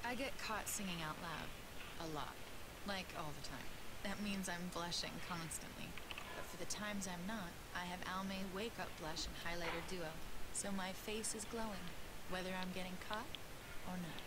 I get caught singing out loud. A lot. Like, all the time. That means I'm blushing constantly. But for the times I'm not, I have Almay Wake Up Blush and Highlighter Duo. So my face is glowing, whether I'm getting caught or not.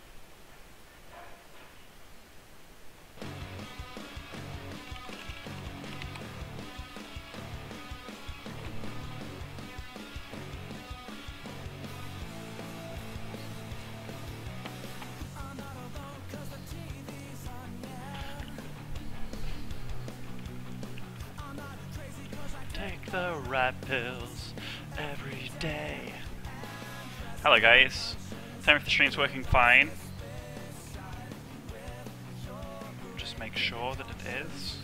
Take the right pills every day. Hello guys. Tell me if the stream's working fine. Just make sure that it is.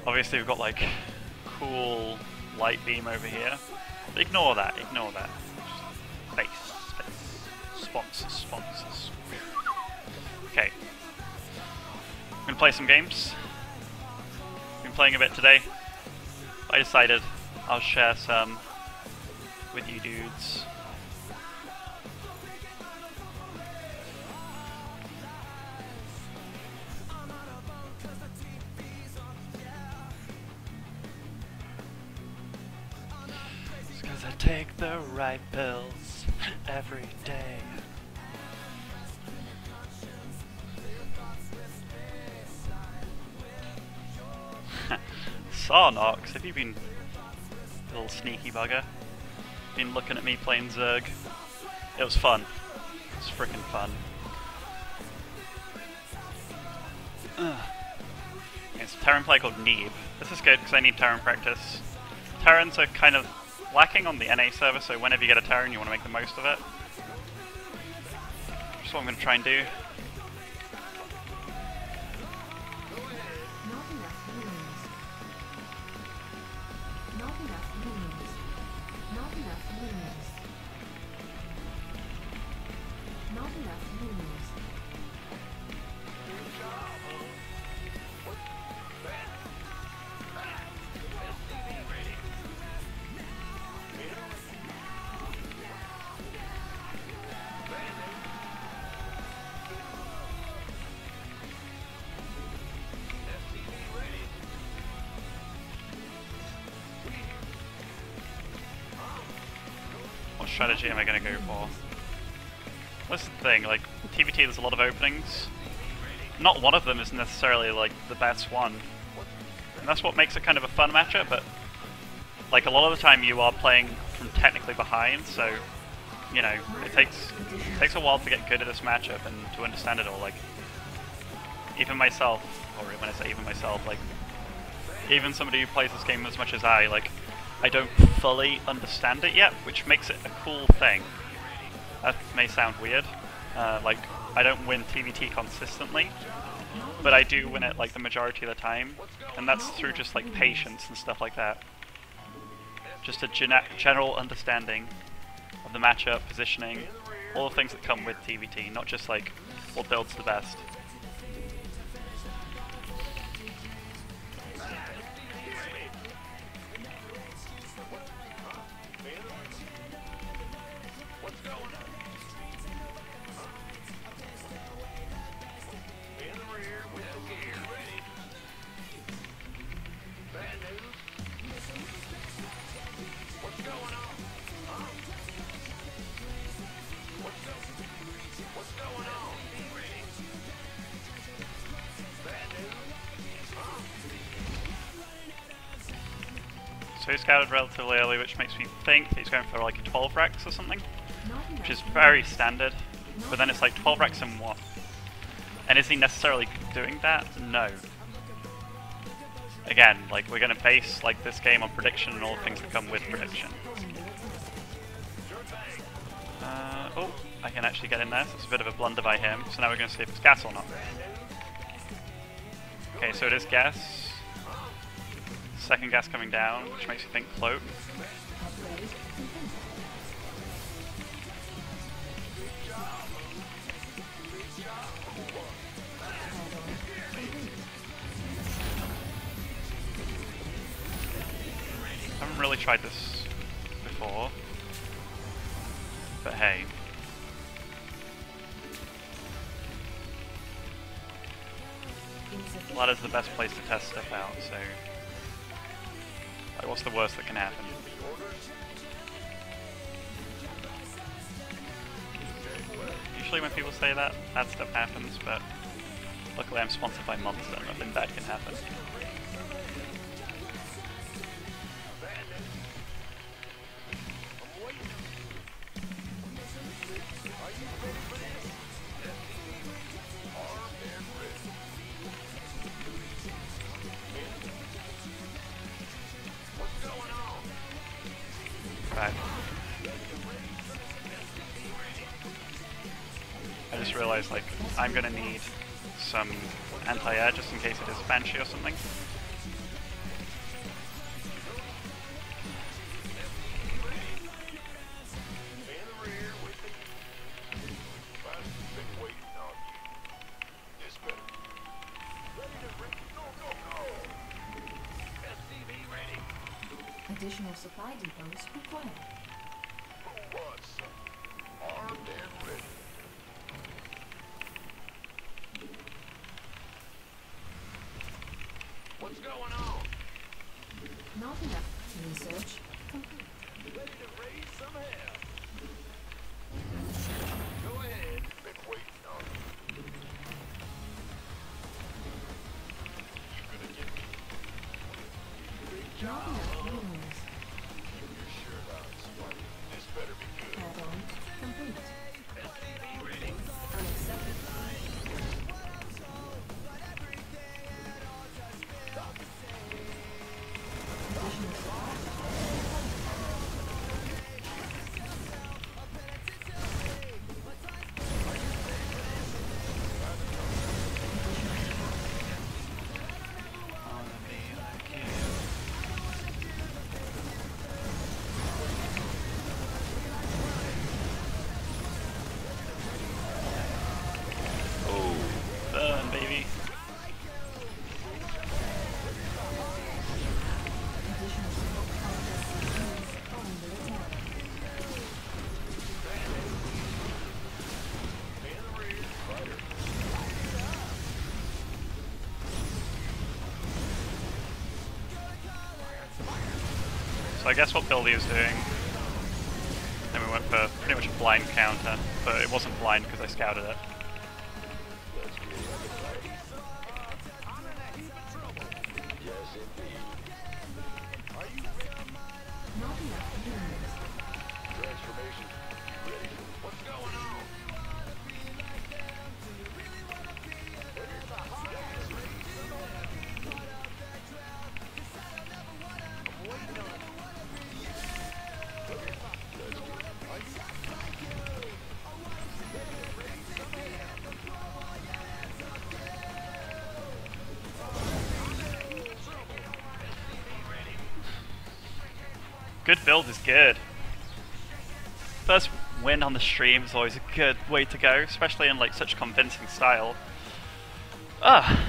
Obviously we've got like cool light beam over here. But ignore that, ignore that. Space. Sponsors. Okay. I'm gonna play some games. Been playing a bit today. I decided I'll share some with you dudes. It's 'cause I take the right pills every day. Sarnox, have you been, little sneaky bugger, been looking at me playing Zerg? It was fun. It was frickin' fun. It's a Terran play called Neeb. This is good because I need Terran practice. Terrans are kind of lacking on the NA server, so whenever you get a Terran you want to make the most of it. That's what I'm going to try and do. What strategy am I going to go for? What's the thing, like, TBT there's a lot of openings. Not one of them is necessarily, like, the best one. And that's what makes it kind of a fun matchup, but, like, a lot of the time you are playing from technically behind, so, you know, it takes a while to get good at this matchup and to understand it all. Like, even myself, or when I say even myself, like, even somebody who plays this game as much as I don't fully understand it yet, which makes it a cool thing. That may sound weird. Like, I don't win TBT consistently, but I do win it like the majority of the time, and that's through just like patience and stuff like that. Just a general understanding of the matchup, positioning, all the things that come with TBT, not just like what builds the best. So he scouted relatively early, which makes me think that he's going for like a 12 Rex or something, which is very standard, but then it's like 12 Rex and what? And is he necessarily doing that? No. Again, like, we're going to base like this game on prediction and all the things that come with prediction. Oh, I can actually get in there, so it's a bit of a blunder by him, so now we're going to see if it's gas or not. Okay, so it is gas. Second gas coming down, which makes you think float. I haven't really tried this before, but hey. ladder's the best place to test stuff out, so... Like, what's the worst that can happen? Usually when people say that, bad stuff happens, but luckily I'm sponsored by Monster, nothing bad can happen. Right. I just realized, like, I'm gonna need some anti-air just in case it is Banshee or something. Additional supply depots required. Armed and ready. What's going on? Not enough. Research complete. Ready to raise some hell. Go ahead. Been waiting on you. You're gonna get me. Big job. Not enough minerals. Keep your shirt on, Spike. This better be good. Add-on complete. SCV ready. Unacceptable. Additional supply. Oh, burn, baby. Additional supply is under attack. So I guess what Billy was doing, then we went for pretty much a blind counter, but it wasn't blind because I scouted it. Yes, indeed. Not enough minerals. Transformation ready. What's going on? Good build is good. First win on the stream is always a good way to go, especially in like such convincing style. Ah.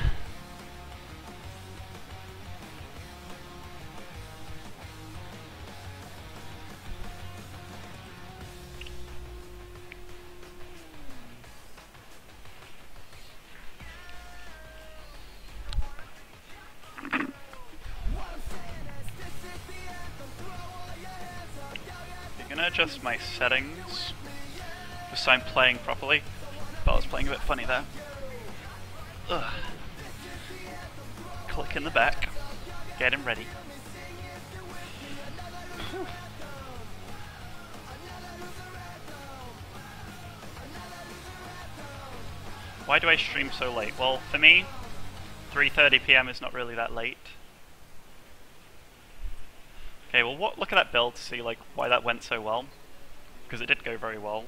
I'm gonna adjust my settings just so I'm playing properly. But I was playing a bit funny there. Ugh. Click in the back, get him ready. Whew. Why do I stream so late? Well, for me, 3:30 PM is not really that late. Okay, well, look at that build to see like why that went so well, because it did go very well.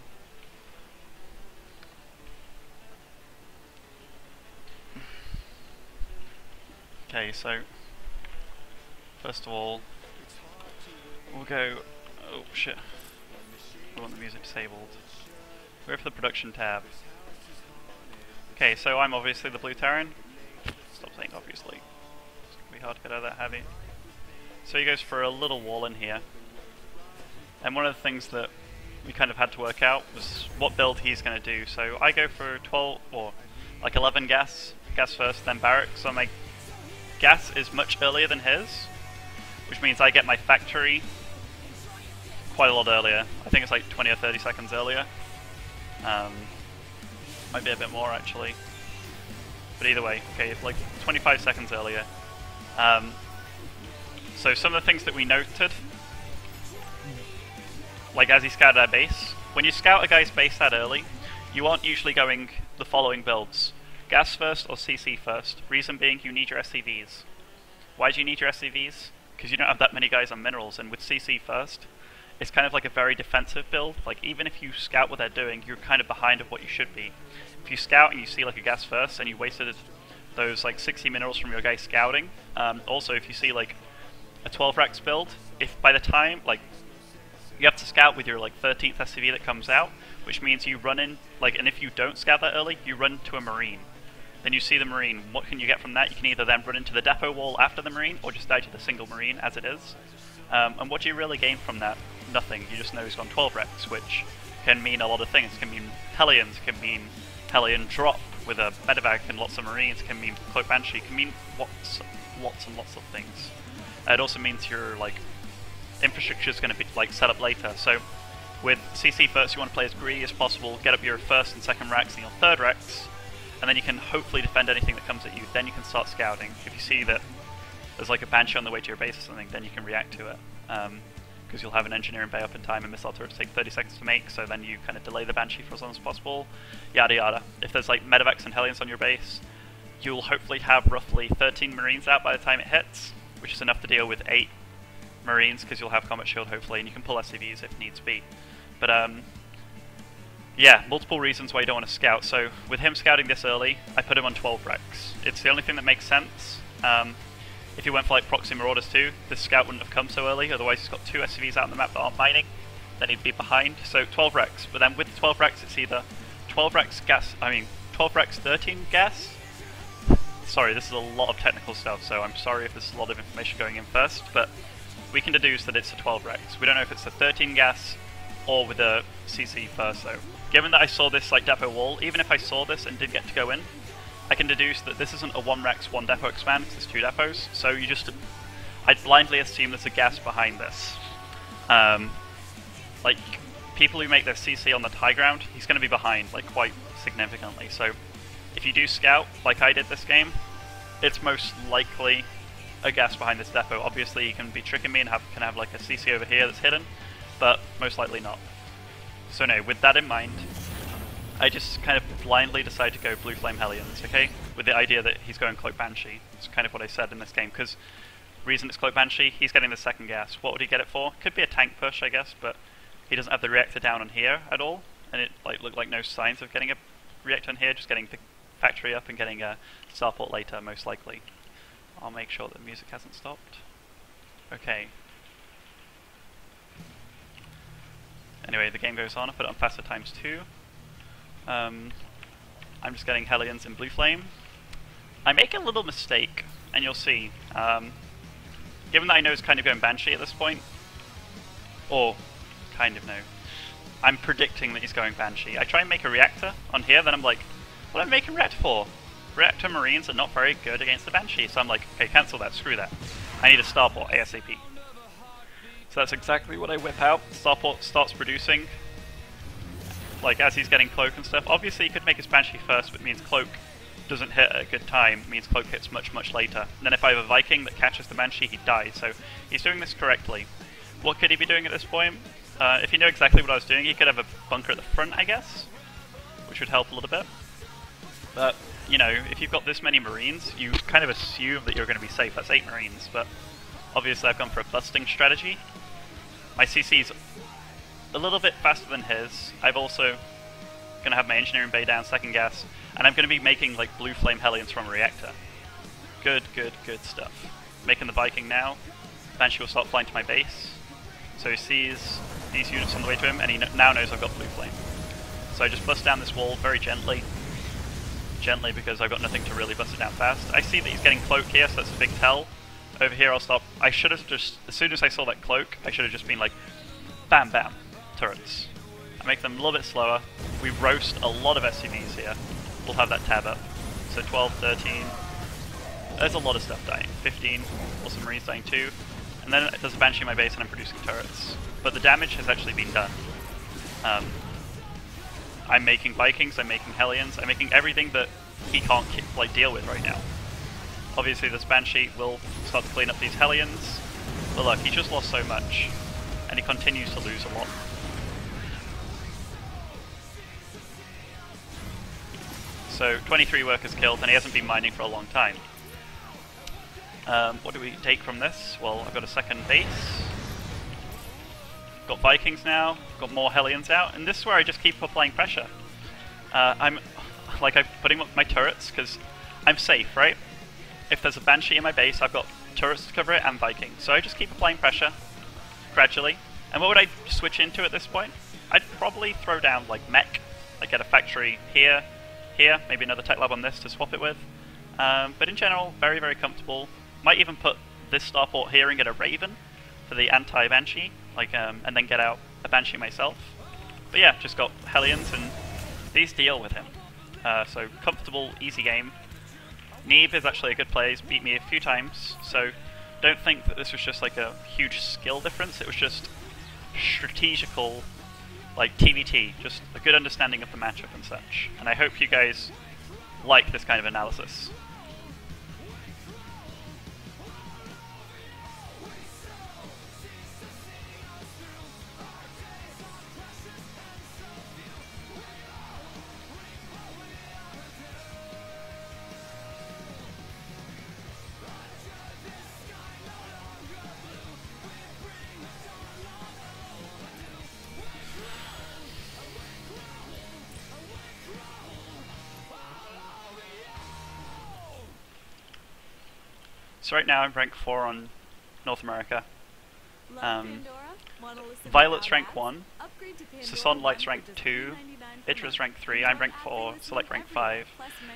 Okay, so first of all, we'll go. Oh shit! We want the music disabled. Go for the production tab. Okay, so I'm obviously the blue Terran. Stop saying obviously. It's gonna be hard to get out of that heavy. So he goes for a little wall in here. And one of the things that we kind of had to work out was what build he's going to do. So I go for 12 or like 11 gas gas first, then barracks. So my gas is much earlier than his, which means I get my factory quite a lot earlier. I think it's like 20 or 30 seconds earlier. Might be a bit more actually. But either way, okay, like 25 seconds earlier. So some of the things that we noted, like as he scouted our base, when you scout a guy's base that early, you aren't usually going the following builds. Gas first or CC first. Reason being, you need your SCVs. Why do you need your SCVs? Because you don't have that many guys on minerals, and with CC first, it's kind of like a very defensive build. Like, even if you scout what they're doing, you're kind of behind of what you should be. If you scout and you see like a gas first, and you wasted those like 60 minerals from your guy scouting, also if you see like a 12 racks build, if by the time, like, you have to scout with your like 13th SCV that comes out, which means you run in, like, and if you don't scout that early, you run to a marine. Then you see the marine. What can you get from that? You can either then run into the depot wall after the marine, or just die to the single marine as it is. And what do you really gain from that? Nothing. You just know he's gone 12 wrecks, which can mean a lot of things. It can mean Hellions, can mean Hellion drop with a medevac and lots of marines, can mean Cloak Banshee, can mean lots and lots of things. It also means your like infrastructure is going to be like set up later. So with CC first, you want to play as greedy as possible, get up your first and second racks and your third racks, and then you can hopefully defend anything that comes at you. Then you can start scouting. If you see that there's like a Banshee on the way to your base or something, then you can react to it. Because you'll have an engineering bay up in time and missile turrets take 30 seconds to make, so then you kind of delay the Banshee for as long as possible, yada yada. If there's like medevacs and Hellions on your base, you'll hopefully have roughly 13 marines out by the time it hits, which is enough to deal with 8 marines, because you'll have combat shield hopefully, and you can pull SCVs if needs be. But yeah, multiple reasons why you don't want to scout. So with him scouting this early, I put him on 12 wrecks. It's the only thing that makes sense. If he went for like Proxy Marauders too, this scout wouldn't have come so early, otherwise he's got 2 SCVs out on the map that aren't mining, then he'd be behind. So 12 wrecks, but then with 12 wrecks it's either 12 wrecks gas, 12 wrecks 13 gas. Sorry, this is a lot of technical stuff, so I'm sorry if there's a lot of information going in first, but we can deduce that it's a 12 wrecks. We don't know if it's a 13 gas or with a CC first though. Given that I saw this like depot wall, even if I saw this and did get to go in, I can deduce that this isn't a 1 Rex 1 depot expand, because there's 2 depots, so you just, I'd blindly assume there's a gas behind this. Like, people who make their CC on the high ground, he's going to be behind, like, quite significantly, so if you do scout, like I did this game, it's most likely a gas behind this depot. Obviously, you can be tricking me and can have like a CC over here that's hidden, but most likely not. So no, with that in mind, I just kind of blindly decide to go Blue Flame Hellions, okay? With the idea that he's going Cloak Banshee. It's kind of what I said in this game, because reason it's Cloak Banshee, he's getting the second gas. What would he get it for? Could be a tank push, I guess, but he doesn't have the reactor down on here at all, and it like looked like no signs of getting a reactor on here, just getting the factory up and getting a starport later, most likely. I'll make sure that the music hasn't stopped. Okay. Anyway, the game goes on. I put it on faster ×2. I'm just getting Hellions in Blue Flame. I make a little mistake, and you'll see. Given that I know it's kind of going Banshee at this point, or kind of know, I'm predicting that he's going Banshee. I try and make a reactor on here, then I'm like, what am I making reactor for? Reactor Marines are not very good against the Banshee, so I'm like, okay, cancel that, screw that. I need a starport ASAP. So that's exactly what I whip out. Starport starts producing, like as he's getting Cloak and stuff. Obviously he could make his Banshee first, but it means Cloak doesn't hit at a good time, it means Cloak hits much, much later. And then if I have a Viking that catches the Banshee, he dies, so he's doing this correctly. What could he be doing at this point? If he knew exactly what I was doing, he could have a bunker at the front, I guess, which would help a little bit. But, you know, if you've got this many Marines, you kind of assume that you're going to be safe. That's 8 Marines, but obviously I've gone for a busting strategy. My CC's a little bit faster than his. I've also going to have my engineering bay down, second gas, and I'm going to be making like Blue Flame Hellions from a reactor. Good, good, good stuff. Making the Viking now. Banshee will start flying to my base. So he sees these units on the way to him, and he now knows I've got Blue Flame. So I just bust down this wall very gently. Gently, because I've got nothing to really bust it down fast. I see that he's getting Cloak here, so that's a big tell. Over here I'll stop. I should have just, as soon as I saw that Cloak, I should have just been like, bam bam, turrets. I make them a little bit slower. We roast a lot of SCVs here. We'll have that tab up. so 12, 13. There's a lot of stuff dying. 15, also Marine's dying too. And then there's a Banshee in my base and I'm producing turrets. But the damage has actually been done. I'm making Vikings, I'm making Hellions, I'm making everything that he can't like deal with right now. Obviously this Banshee will start to clean up these Hellions, but look, he just lost so much, and he continues to lose a lot. So 23 workers killed, and he hasn't been mining for a long time. What do we take from this? Well, I've got a second base. Got Vikings now, got more Hellions out, and this is where I just keep applying pressure. I'm putting up my turrets, because I'm safe, right? If there's a Banshee in my base, I've got turrets to cover it and Vikings. So I just keep applying pressure, gradually. And what would I switch into at this point? I'd probably throw down, like, mech. Like, get a factory here, here, maybe another tech lab on this to swap it with. But in general, very, very comfortable. Might even put this starport here and get a Raven for the anti-Banshee, like, and then get out a Banshee myself. But yeah, just got Hellions, and these deal with him. So comfortable, easy game. Neeb is actually a good player, he's beat me a few times, so don't think that this was just like a huge skill difference, it was just strategical, like TVT, just a good understanding of the matchup and such. And I hope you guys like this kind of analysis. So right now I'm rank 4 on North America. Violet's rank 1, Sason Light's rank 2, Itra's rank 3, I'm rank 4, Select rank 5.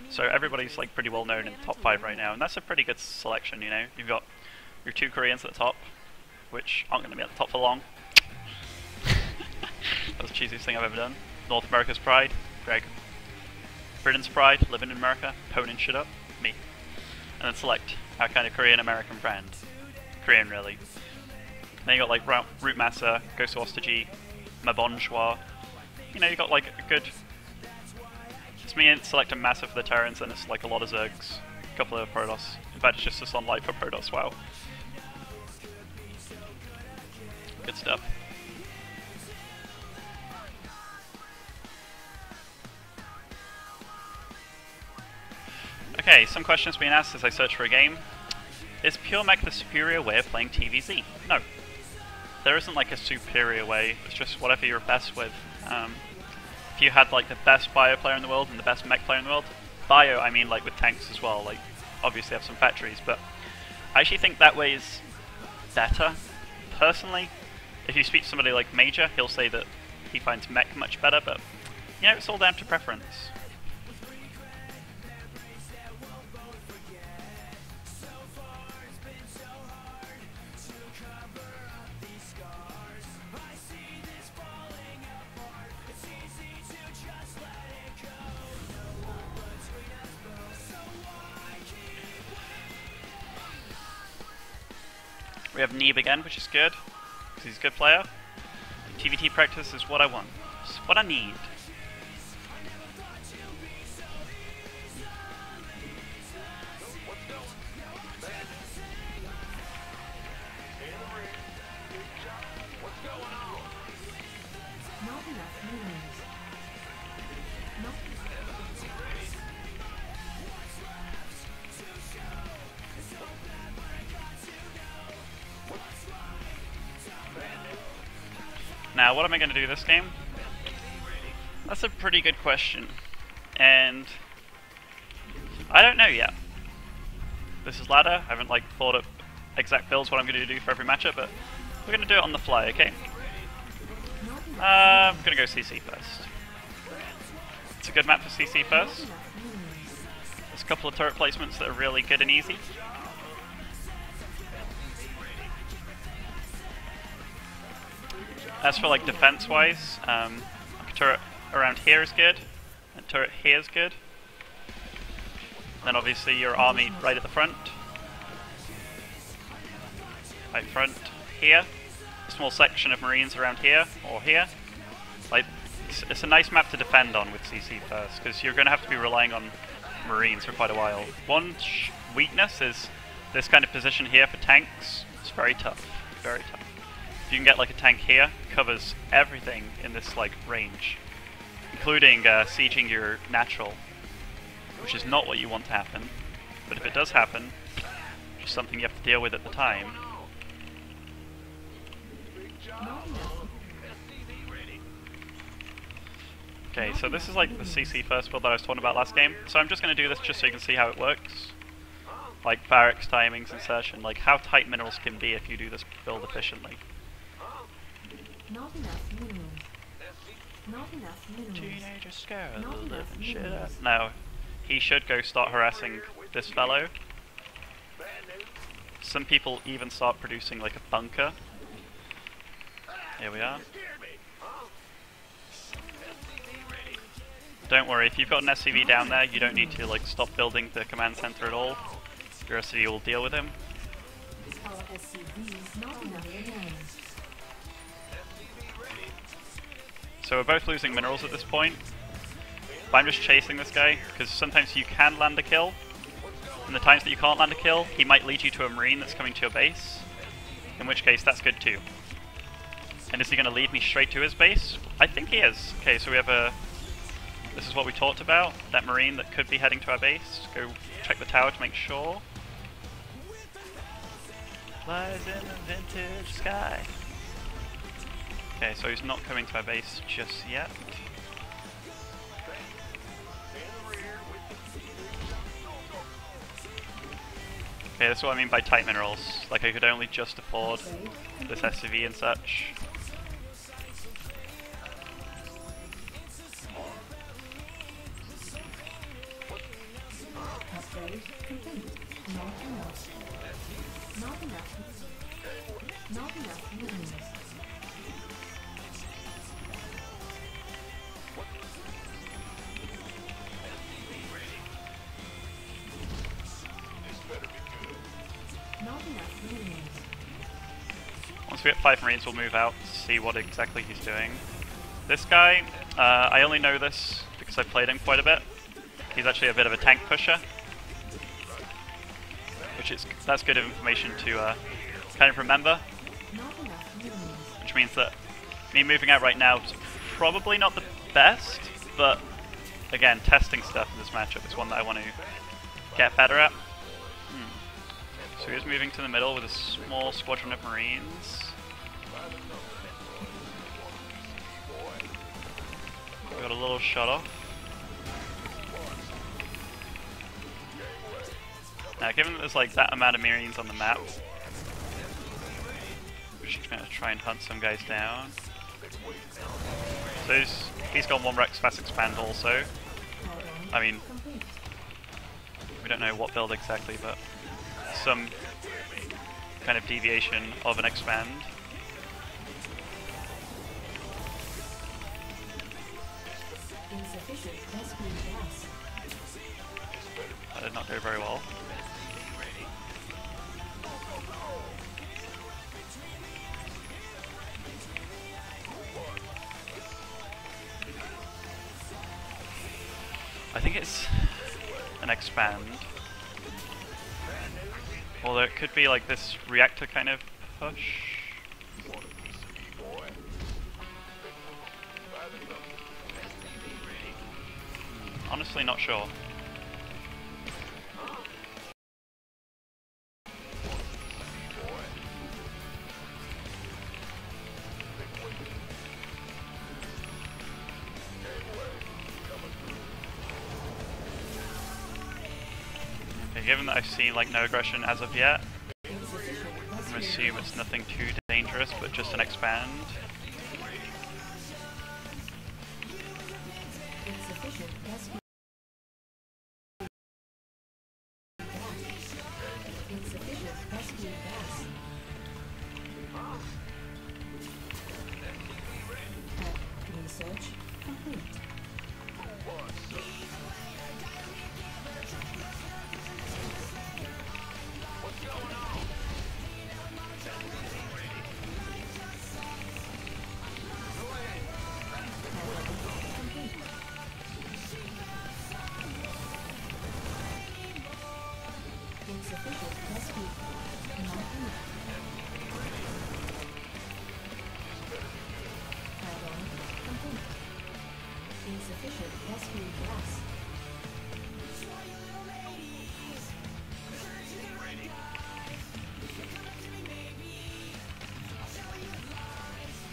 So everybody's like pretty well known in the top 5 right now, and that's a pretty good selection, you know. You've got your 2 Koreans at the top, which aren't going to be at the top for long. That was the cheesiest thing I've ever done. North America's pride, Greg. Britain's pride, living in America, poning shit up, me. And then Select, our kind of Korean American friend. Korean, really. Then you got like Root Massa, Ghost Ostagy, Mabonjoie. You know, you got like a good. It's me and Select a Massa for the Terrans, and it's like a lot of Zergs, a couple of Protoss. In fact, it's just a Sunlight for Protoss, wow. Good stuff. Okay, some questions being asked as I search for a game. Is Pure Mech the superior way of playing TVZ? No. There isn't like a superior way, it's just whatever you're best with. If you had like the best bio player in the world and the best mech player in the world, bio I mean like with tanks as well, like obviously have some factories, but I actually think that way is better, personally. If you speak to somebody like Major, he'll say that he finds mech much better, but you know, it's all down to preference. We have Neeb again, which is good, because he's a good player. TVT practice is what I want. It's what I need. Not enough minerals. Not Now, what am I going to do this game? That's a pretty good question, and I don't know yet. This is ladder. I haven't like thought of exact builds what I'm going to do for every matchup, but we're going to do it on the fly, okay? I'm going to go CC first. It's a good map for CC first. There's a couple of turret placements that are really good and easy. As for like defense wise, a turret around here is good, and turret here is good. Then obviously your army right at the front. Right front here. A small section of Marines around here, or here. Like, it's a nice map to defend on with CC first, because you're going to have to be relying on Marines for quite a while. One weakness is this kind of position here for tanks. It's very tough, very tough. If you can get like a tank here, it covers everything in this like range, including sieging your natural, which is not what you want to happen. But if it does happen, it's something you have to deal with at the time. Okay, so this is like the CC first build that I was talking about last game. So I'm just going to do this just so you can see how it works. Like barracks, timings, insertion, like how tight minerals can be if you do this build efficiently. Not enough minerals. Not enough minerals. Teenager scare Not the enough living shit minerals. up. Now, he should go start harassing this fellow. Some people even start producing like a bunker. Here we are. Don't worry, if you've got an SCV down there, you don't need to like stop building the command center at all. Your SCV will deal with him. Our SCVs not enough minerals. So we're both losing minerals at this point. But I'm just chasing this guy, because sometimes you can land a kill. And the times that you can't land a kill, he might lead you to a Marine that's coming to your base. In which case, that's good too. And is he going to lead me straight to his base? I think he is. Okay, so we have a... This is what we talked about, that Marine that could be heading to our base. Go check the tower to make sure. Flies in the vintage sky. Okay, so he's not coming to our base just yet. Okay, that's what I mean by tight minerals. Like I could only just afford this SCV and such. Upgrade complete. Not enough. Not enough. Not enough minerals. Not enough minerals. Once we get 5 Marines, we'll move out to see what exactly he's doing. This guy, I only know this because I've played him quite a bit. He's actually a bit of a tank pusher, that's good information to kind of remember. Not enough minerals. Which means that me moving out right now is probably not the best, but again, testing stuff in this matchup is one that I want to get better at. So he's moving to the middle with a small squadron of Marines. We got a little shot off. Now, given that there's like that amount of Marines on the map, we're just gonna try and hunt some guys down. So he's got 1 Rex fast expand also. I mean, we don't know what build exactly, but some kind of deviation of an expand. Insufficient rescue gas. That did not go very well. I think it's an expand. Although it could be like this reactor kind of push. Honestly, not sure. Okay, given that I've seen like no aggression as of yet, I'm gonna assume it's nothing too dangerous, but just an expand. Insufficient rescue. Insufficient rescue gas. Research complete. Insufficient rescue. Not enough. Add-on complete. Insufficient rescue gas.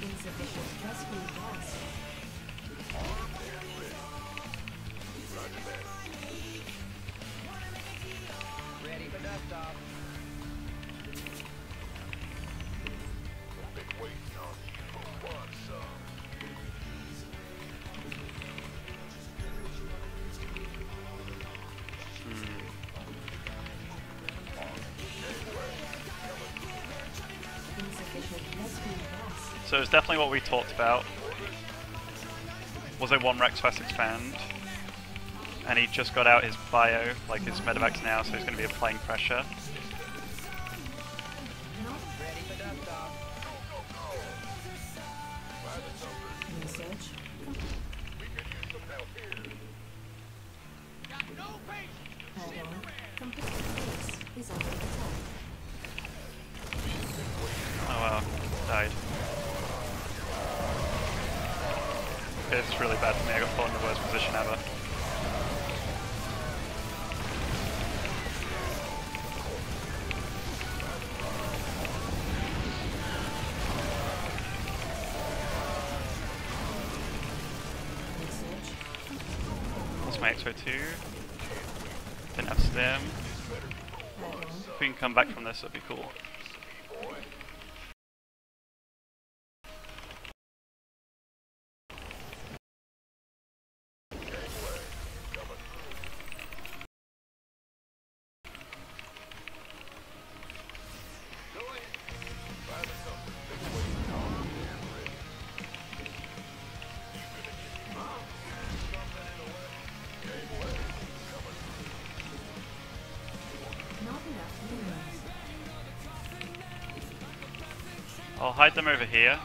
Insufficient rescue gas. Ready for dust off. Been waiting on you for one, son. Insufficient rescue gas. So it's definitely what we talked about. Was a 1 Rex Fest expand. And he just got out his bio, like his medevacs now, so he's going to be applying pressure. Ready for dust off. Research. Add-on complete. Base is under attack. Oh wow, died. It's really bad for me, I got put in the worst position ever. Research. Lost my XO2. Didn't have stim. Add-on. If we can come back from this, that'd be cool. Not enough minerals. I'll hide them over here,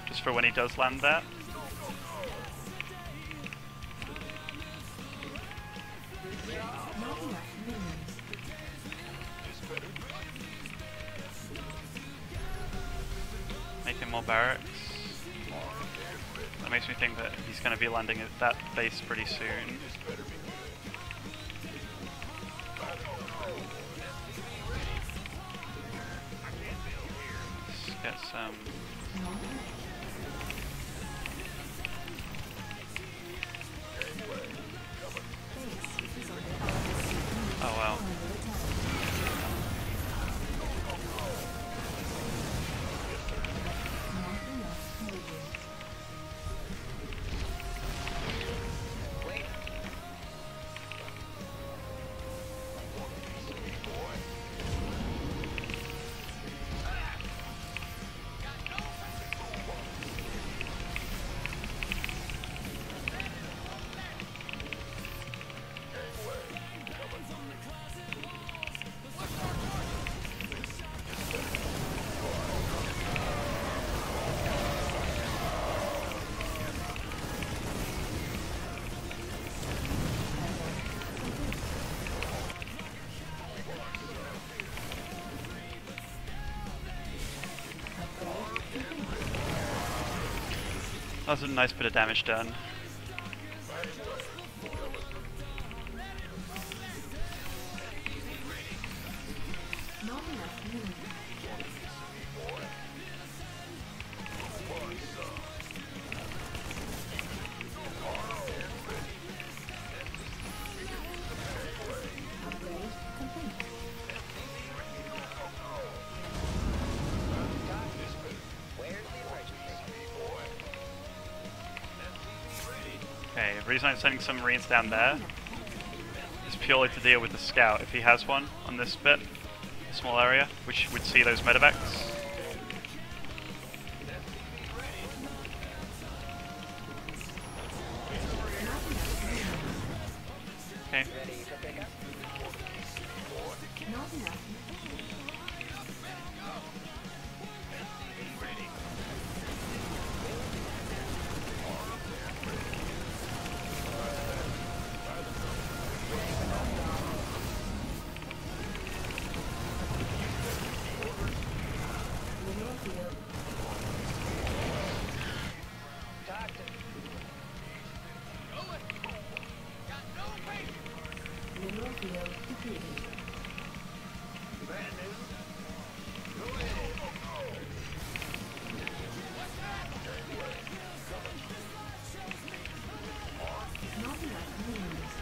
just for when he does land that. Not enough minerals. Making more barracks. That makes me think that he's going to be landing at that base pretty soon. Let's get some... Not enough. Base is under RSCE. Oh wow. Under attack. Not enough energy. Wait. That was a nice bit of damage done. Not enough minerals. Upgrade complete. Where's the emergency? Okay, the reason I'm sending some Marines down there is purely to deal with the scout, if he has one on this bit, small area, which would see those medevacs. Okay, Ready for pickup? Not enough. Mineral field depleted. Bad news? Go ahead. Not enough minerals.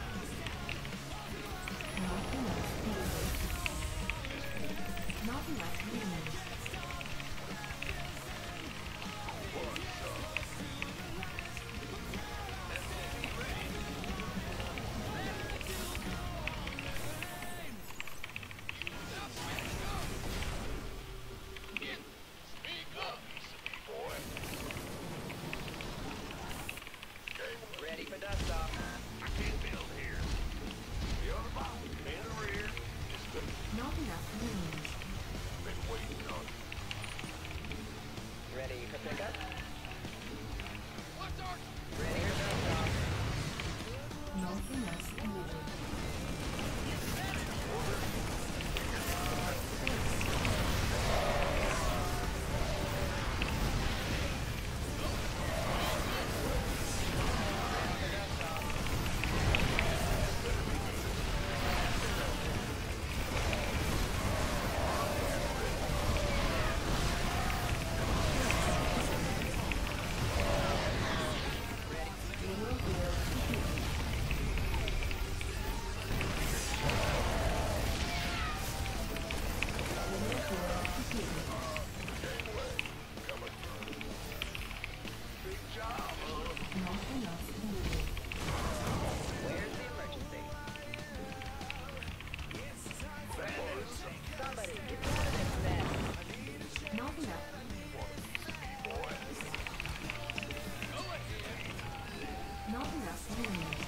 Not enough minerals. Not enough minerals. Ready for dust off. I can't build here. The other box in the rear is Not enough minerals. been waiting on you. Ready for pickup. Ready for dust off. Not enough minerals. Mineral field depleted. Mineral field depleted. Big job, huh? Not enough minerals. Where's the emergency? Somebody get me out of this mess. Not enough. Not enough minerals.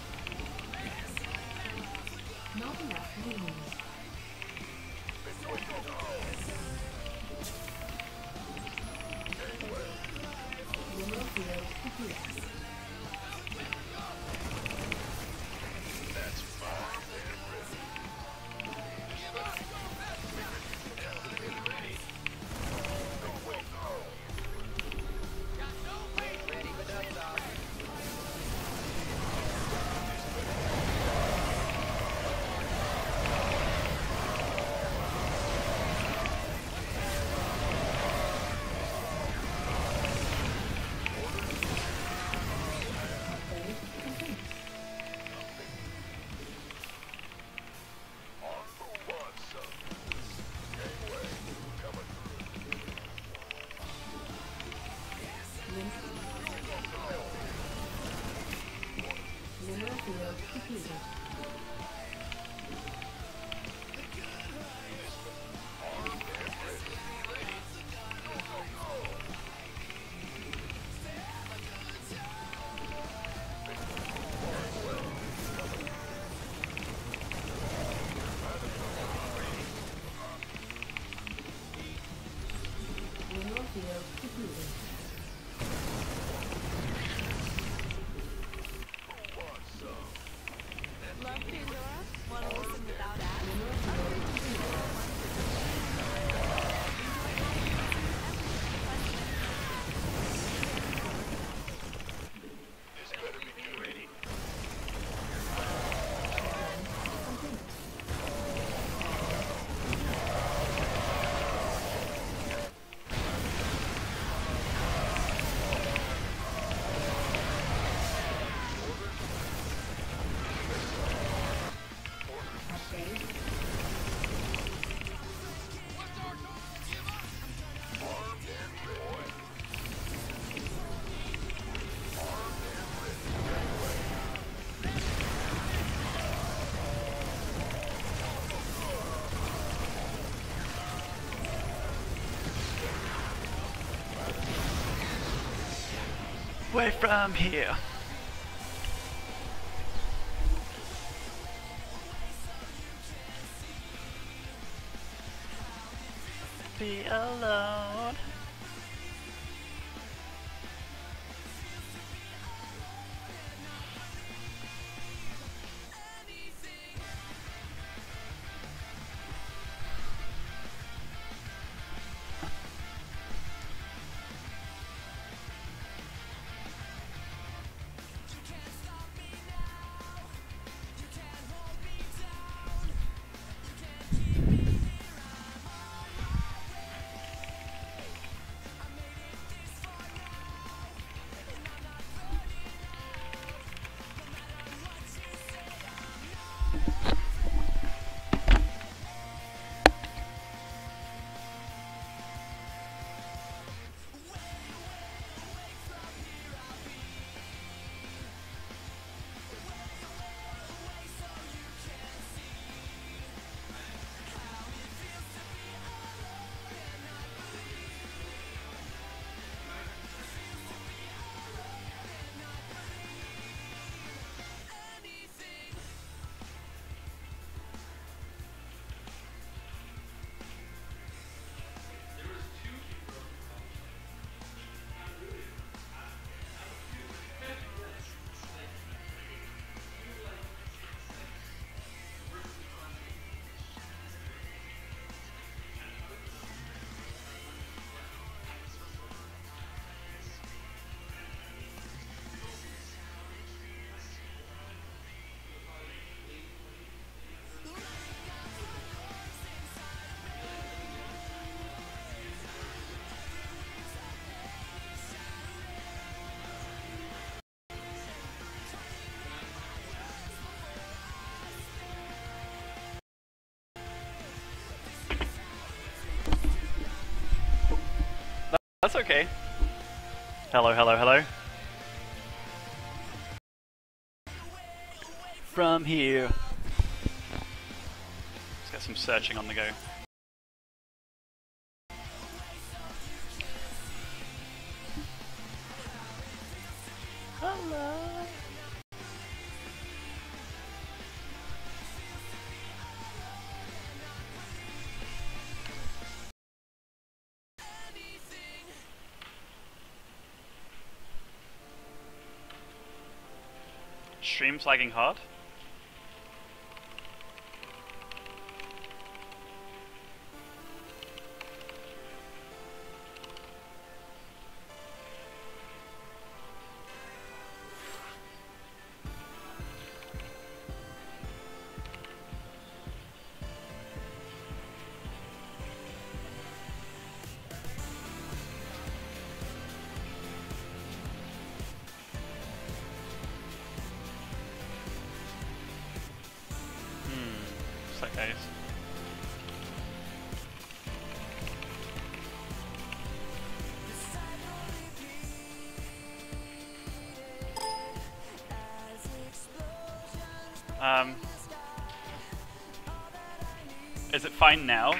Not enough minerals. Mineral field depleted. That's fine. Ready for dust off. Upgrade complete. On for one, son. Gangway coming through. Mineral field depleted. Mineral field depleted. Love Pandora? Want to listen without ads? Mineral field depleted. This better be good. Ready. Complete. Upgrade. Way from here. Be alone. That's okay. Hello, hello, hello. From here. Let's get some searching on the go. Hello. Stream's lagging hard. What's that, guys? Is it fine now?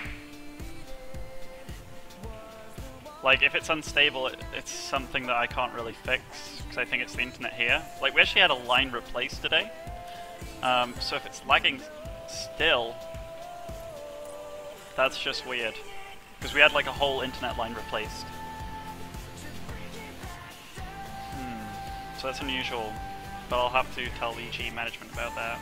Like, if it's unstable, it's something that I can't really fix, because I think it's the internet here. Like, we actually had a line replaced today. So if it's lagging still, that's just weird. Because we had like a whole internet line replaced. So that's unusual, but I'll have to tell EG management about that.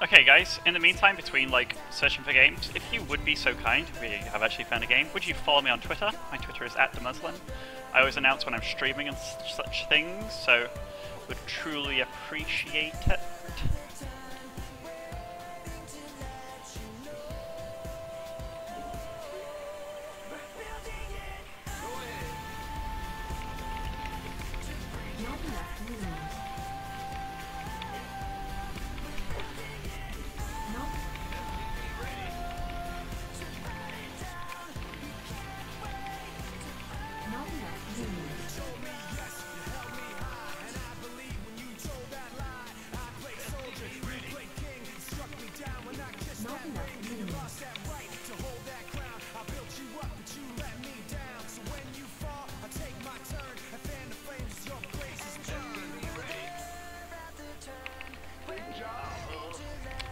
Okay guys, in the meantime, between like searching for games, if you would be so kind, we have actually found a game, would you follow me on Twitter? My Twitter is @DeMusliM. I always announce when I'm streaming and such things, so would truly appreciate it.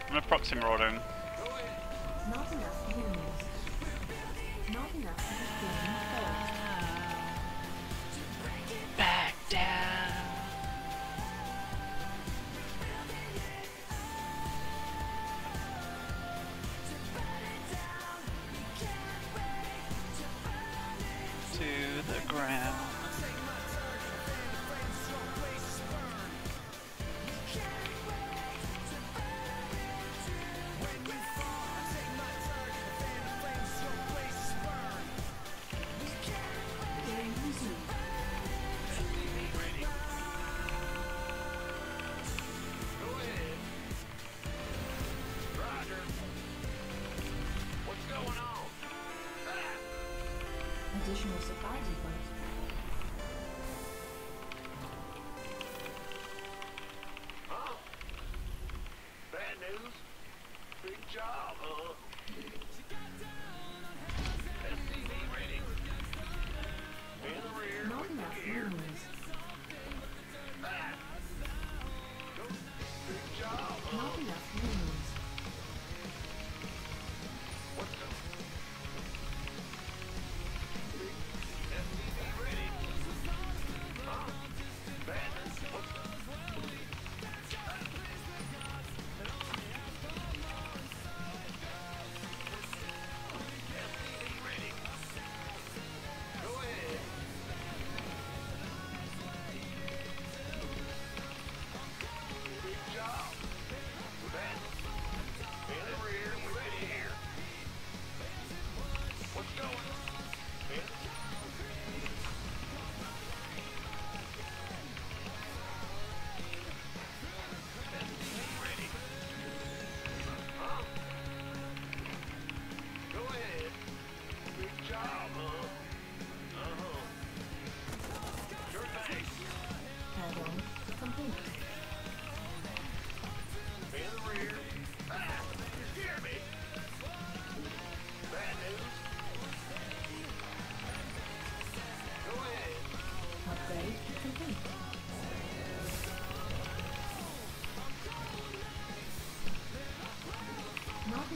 I'm gonna proxy marauder him. Not enough minerals. Not enough Back down. To the ground. additional supply depots. Huh? Bad news? Big job, huh? SCV ready. In the rear. Not enough minerals. Big job, huh? Not enough minerals. What's the... SCV ready. Huh? Bad news? What's the... SCV ready. Go ahead.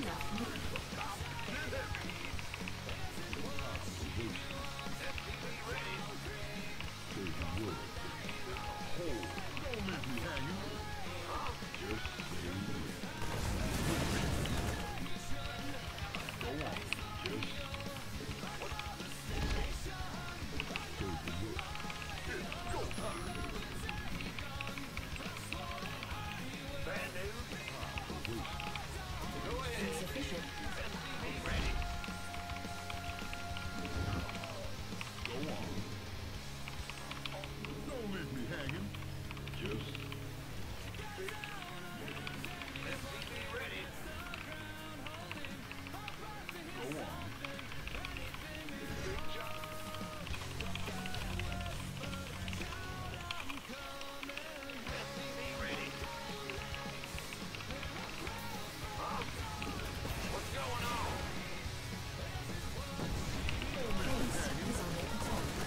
Enough movement. Insufficient. Don't leave me hanging. Just go on. Base is under attack.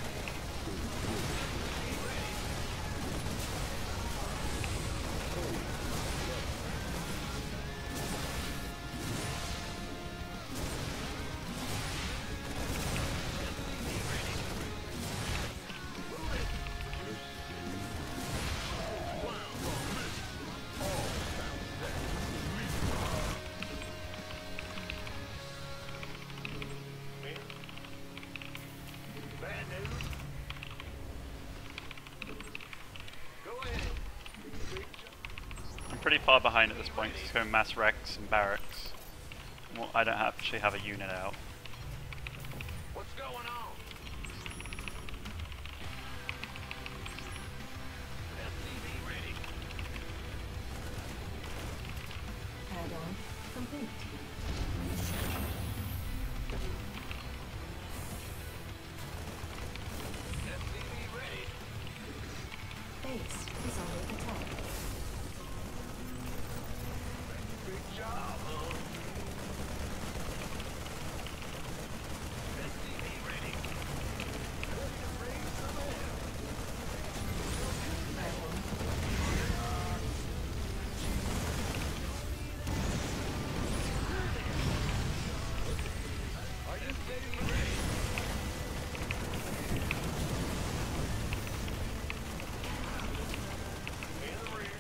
Bad news. Go ahead. I'm pretty far behind at this point. It's going mass Rex and barracks. Well, I don't actually have a unit out. What's going on? SCV ready. Add-on complete. SCV ready. Base is under attack. Good job, huh? SCV ready. Add-on. Are you ready? In the rear.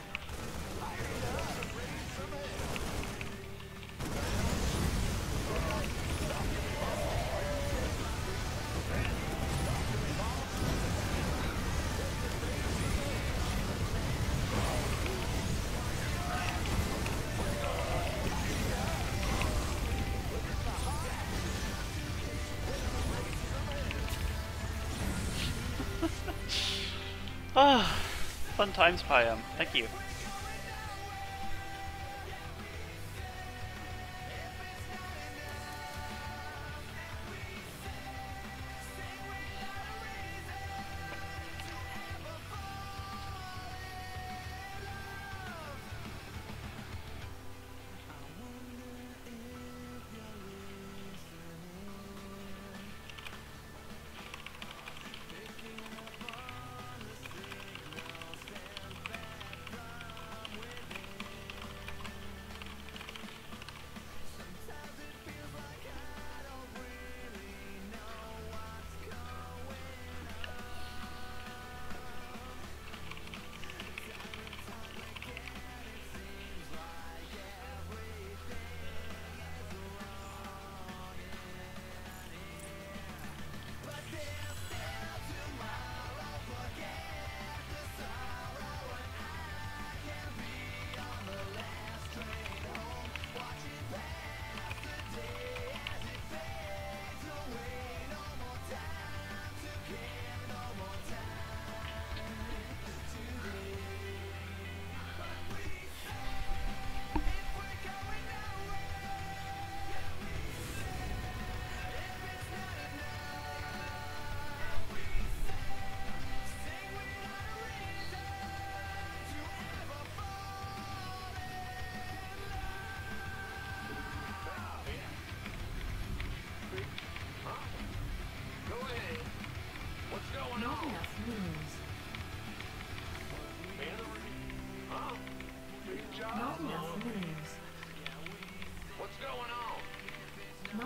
Ah, fun times, Pyam. Thank you.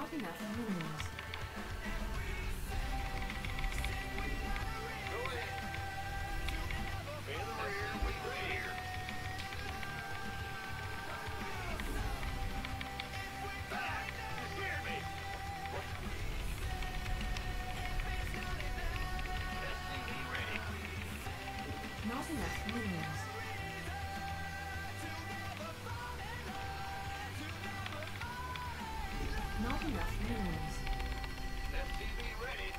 Not enough minerals. Go ahead. In the rear, we clear. Ah, you scared me. SCV ready. Not enough minerals. Not enough minerals. SCV ready.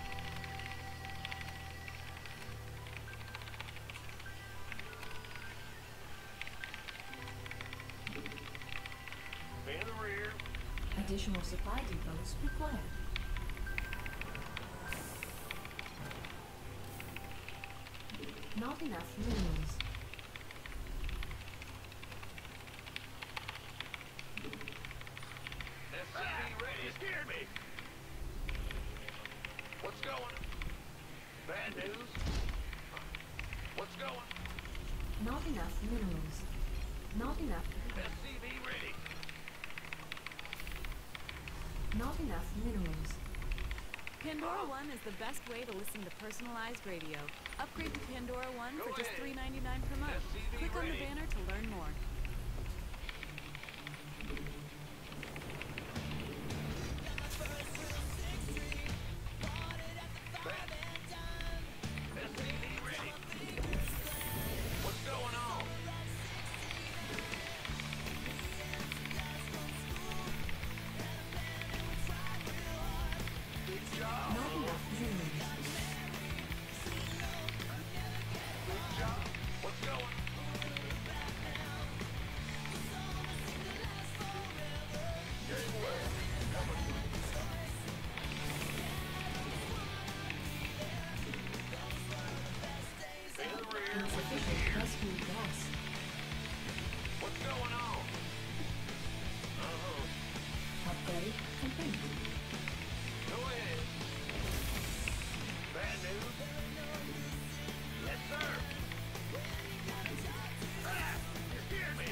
In the rear. Additional supply depots required. Not enough minerals. SCV ready. You scared me. What's going? Bad news. What's going? Not enough minerals. Not enough. SCV ready. Not enough minerals. Pandora One is the best way to listen to personalized radio. Upgrade to Pandora One Go for just ahead. $3.99 per month. SCV Click on the ready. banner to learn more. SCV ready. What's going on? Good job. Not enough minerals. Good job. What's going? Gateway coming. In the rear with the Insufficient gear. rescue gas. What's going on? Uh-huh. Upgrade complete. Go ahead. Bad news? Yes, sir. Ah, you scared me.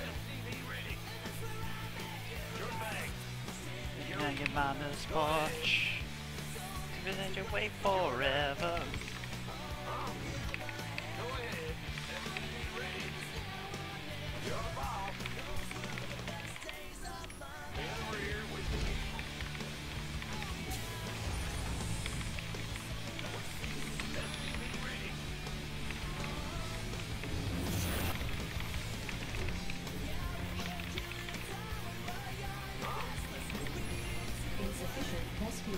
SCV ready. Your bag. You know your mama's porch. Then you wait forever. Go ahead. SCV ready. You're the boss. In the rear with the gear. SCV ready. Insufficient rescue.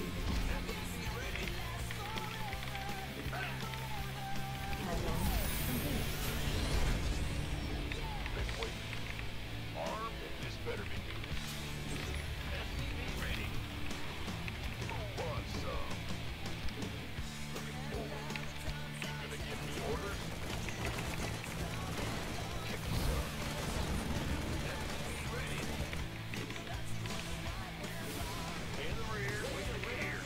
Padlock complete. Let's wait. Armed, this better be good. SCV ready. Who wants some? Looking forward. You gonna give me orders? Kick some. SCV ready. In the rear, with the gear.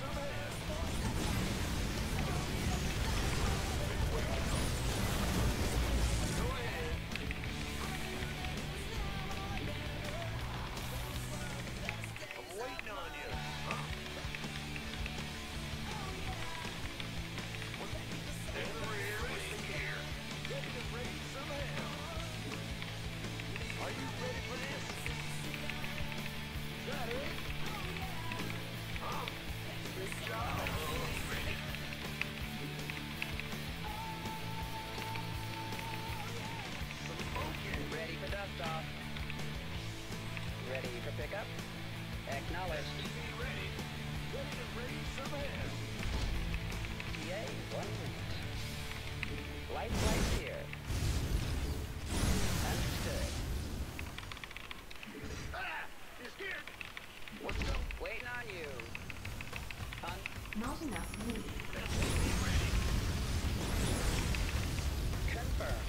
Go ahead. I'm waiting on you. Huh? In the rear with the gear. Ready to raise some hell. Are you ready for this? Is that it? Huh? Good job. Ready. Some smoking. Ready for dust off. Ready for pickup. Acknowledged. SCV ready. Ready to raise some hell. TA 1 minute. Light here. Understood. Ah! You scared me. What's up? Waiting on you. Not enough minerals. SCV ready. Confirm.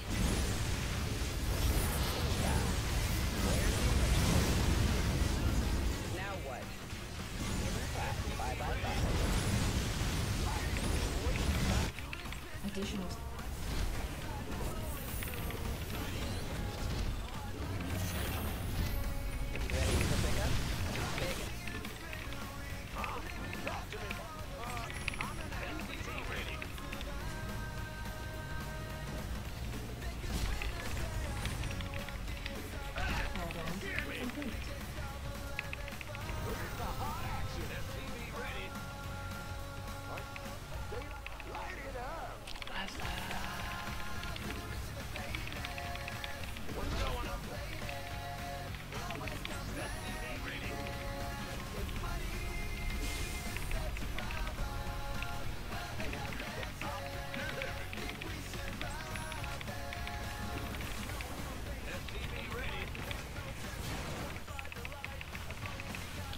Now what? Bye bye bye. Additional. Ready for pickup?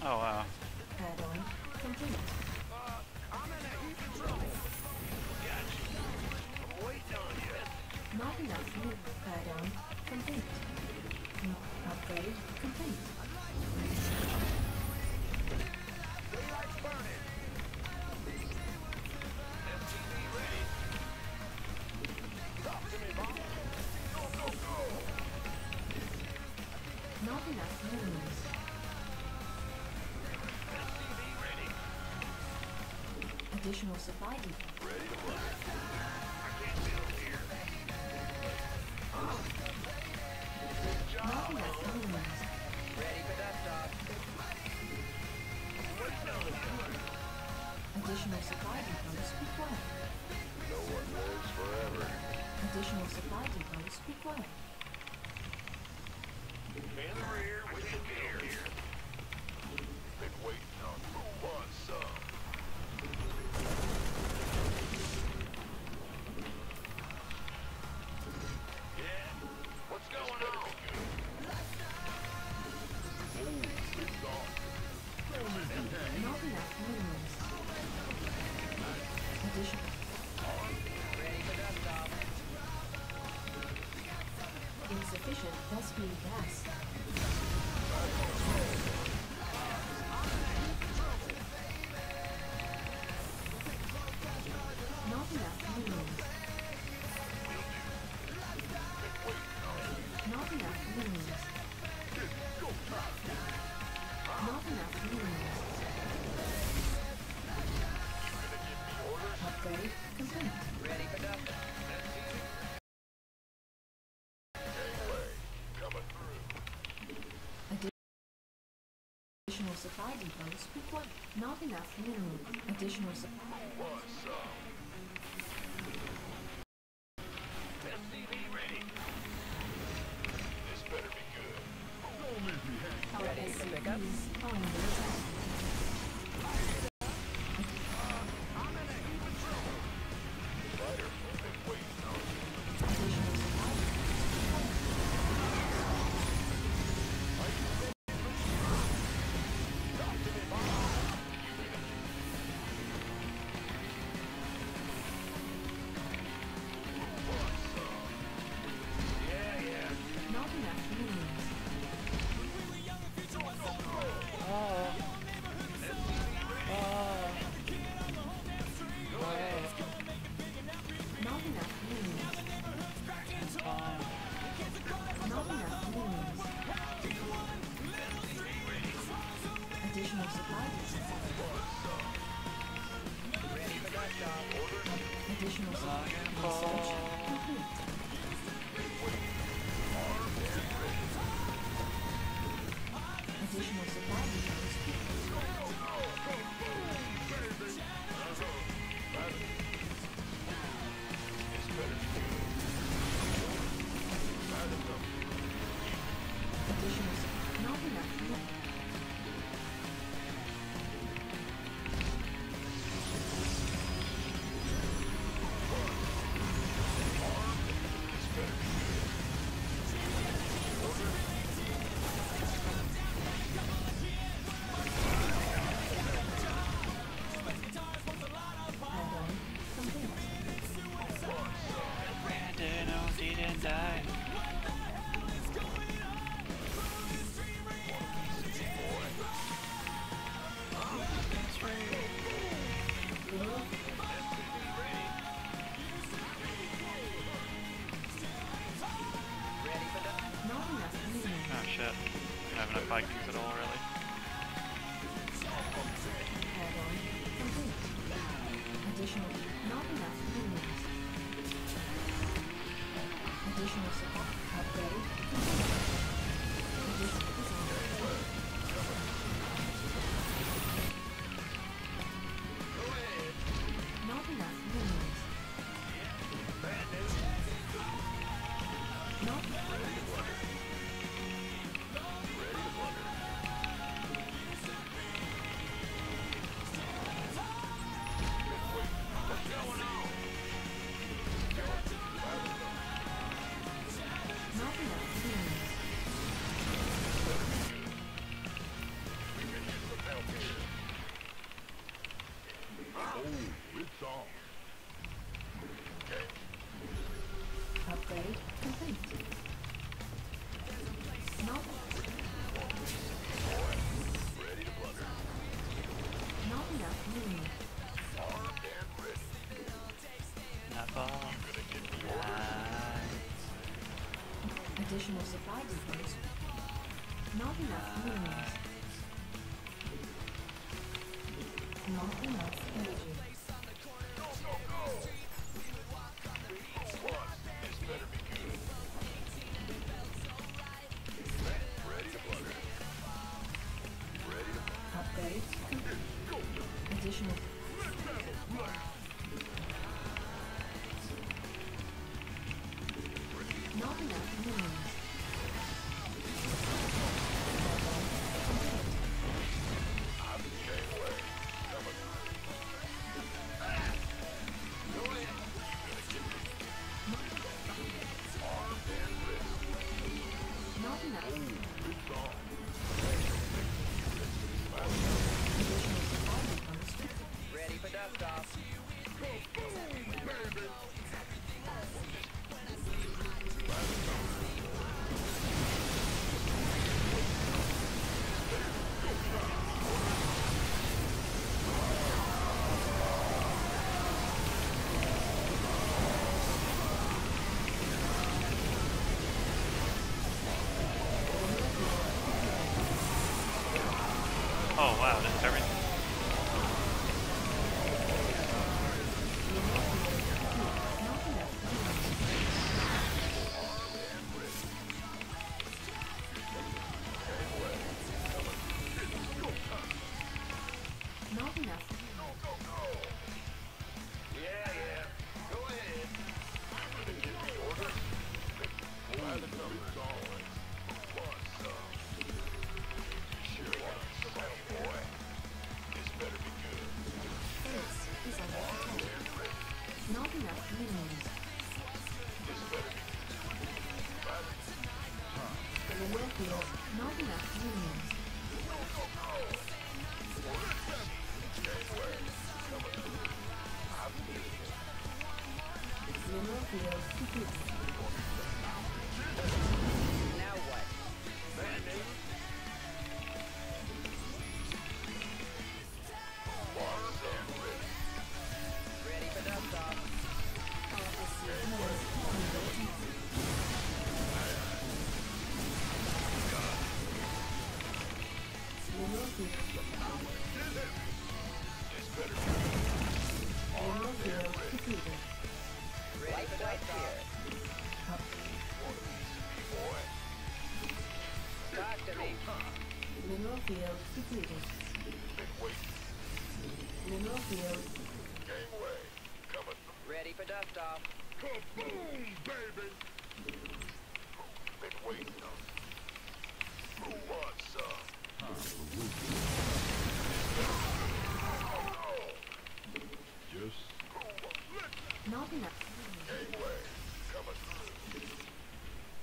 Oh wow. Add-on complete. I'm in a heap of trouble. Gotcha. I'm waiting on you. Not enough room. Add-on complete. Upgrade complete. Daylight's burning. FTV ready. Talk to me, Bob. Go, go, go. Not enough rooms. FTV ready. Additional supply depot. Ready to work. I can't build here. Good job. Not enough rooms. Ready for dust-off. Waiting on you. Additional supply depots required. No one lives forever. Additional supply depots required. In the rear, we can build here. Been waiting on who wants some. Yeah. What's going on? Not enough rooms. Additional. Ready for dust-off. Insufficient Thespian gas. Not enough rooms. Not enough rooms. Not enough rooms. Upgrade complete. Ready for dust-off. Coming through. Additional supply depots required. Not enough mineral. Additional supply. Wants some. FTV ready. This better be good. Our Ready for pickup? SCVs are under attack. Fighter, been waiting on you. Additional supply Talk to me, Bob. Wants some. Yeah. not enough rooms. Not enough rooms. Not enough rooms. Additional supply depots. Ready for dust-off. Additional supply research complete. Additional supply depots. This better be good. Additional supply. Not enough room. Add-on complete. Brandon, oh, didn't die. Ready for dust-off. Not enough rooms. Oh shit. We don't have enough Vikings at all, really. Add-on complete. Additional. Not enough rooms. Additional supply. Upgrade complete. Additional design. Not enough rooms. Not not enough rooms. Not enough minerals. Not enough energy. This better be good. Ready to butter. Ready to Upgrade complete. Additional. Not enough minerals. Not enough. Additional supply depots. Ready for dust off. Oh wow, this is everything. Not enough minerals. Not enough. Yeah. Go ahead. You're gonna give me orders? By the numbers, always. Want some? You sure want some, boy? This better be good. Base is under attack. Not enough minerals. This better be good. By the Mineral field. Not enough minerals. Mineral field complete. Now what? Ready for dust off. Mineral field. This better be good. Mineral field completed. Ready for dust off. Boy. Talk to me. Mineral field completed. Been waiting. Mineral field. Gangway. Coming. Ready for dust off. Kaboom, baby. Been waiting. Who wants some? Just Not enough. gangway. Coming through.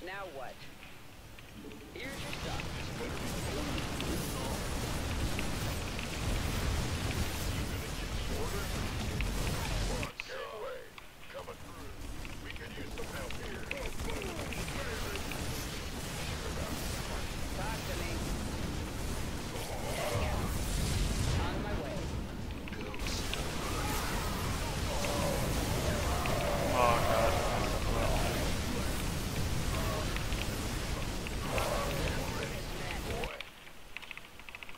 Now what? Here's your stuff. Gangway. Coming through. We could use some help here. Talk to me. On my way. Oh god.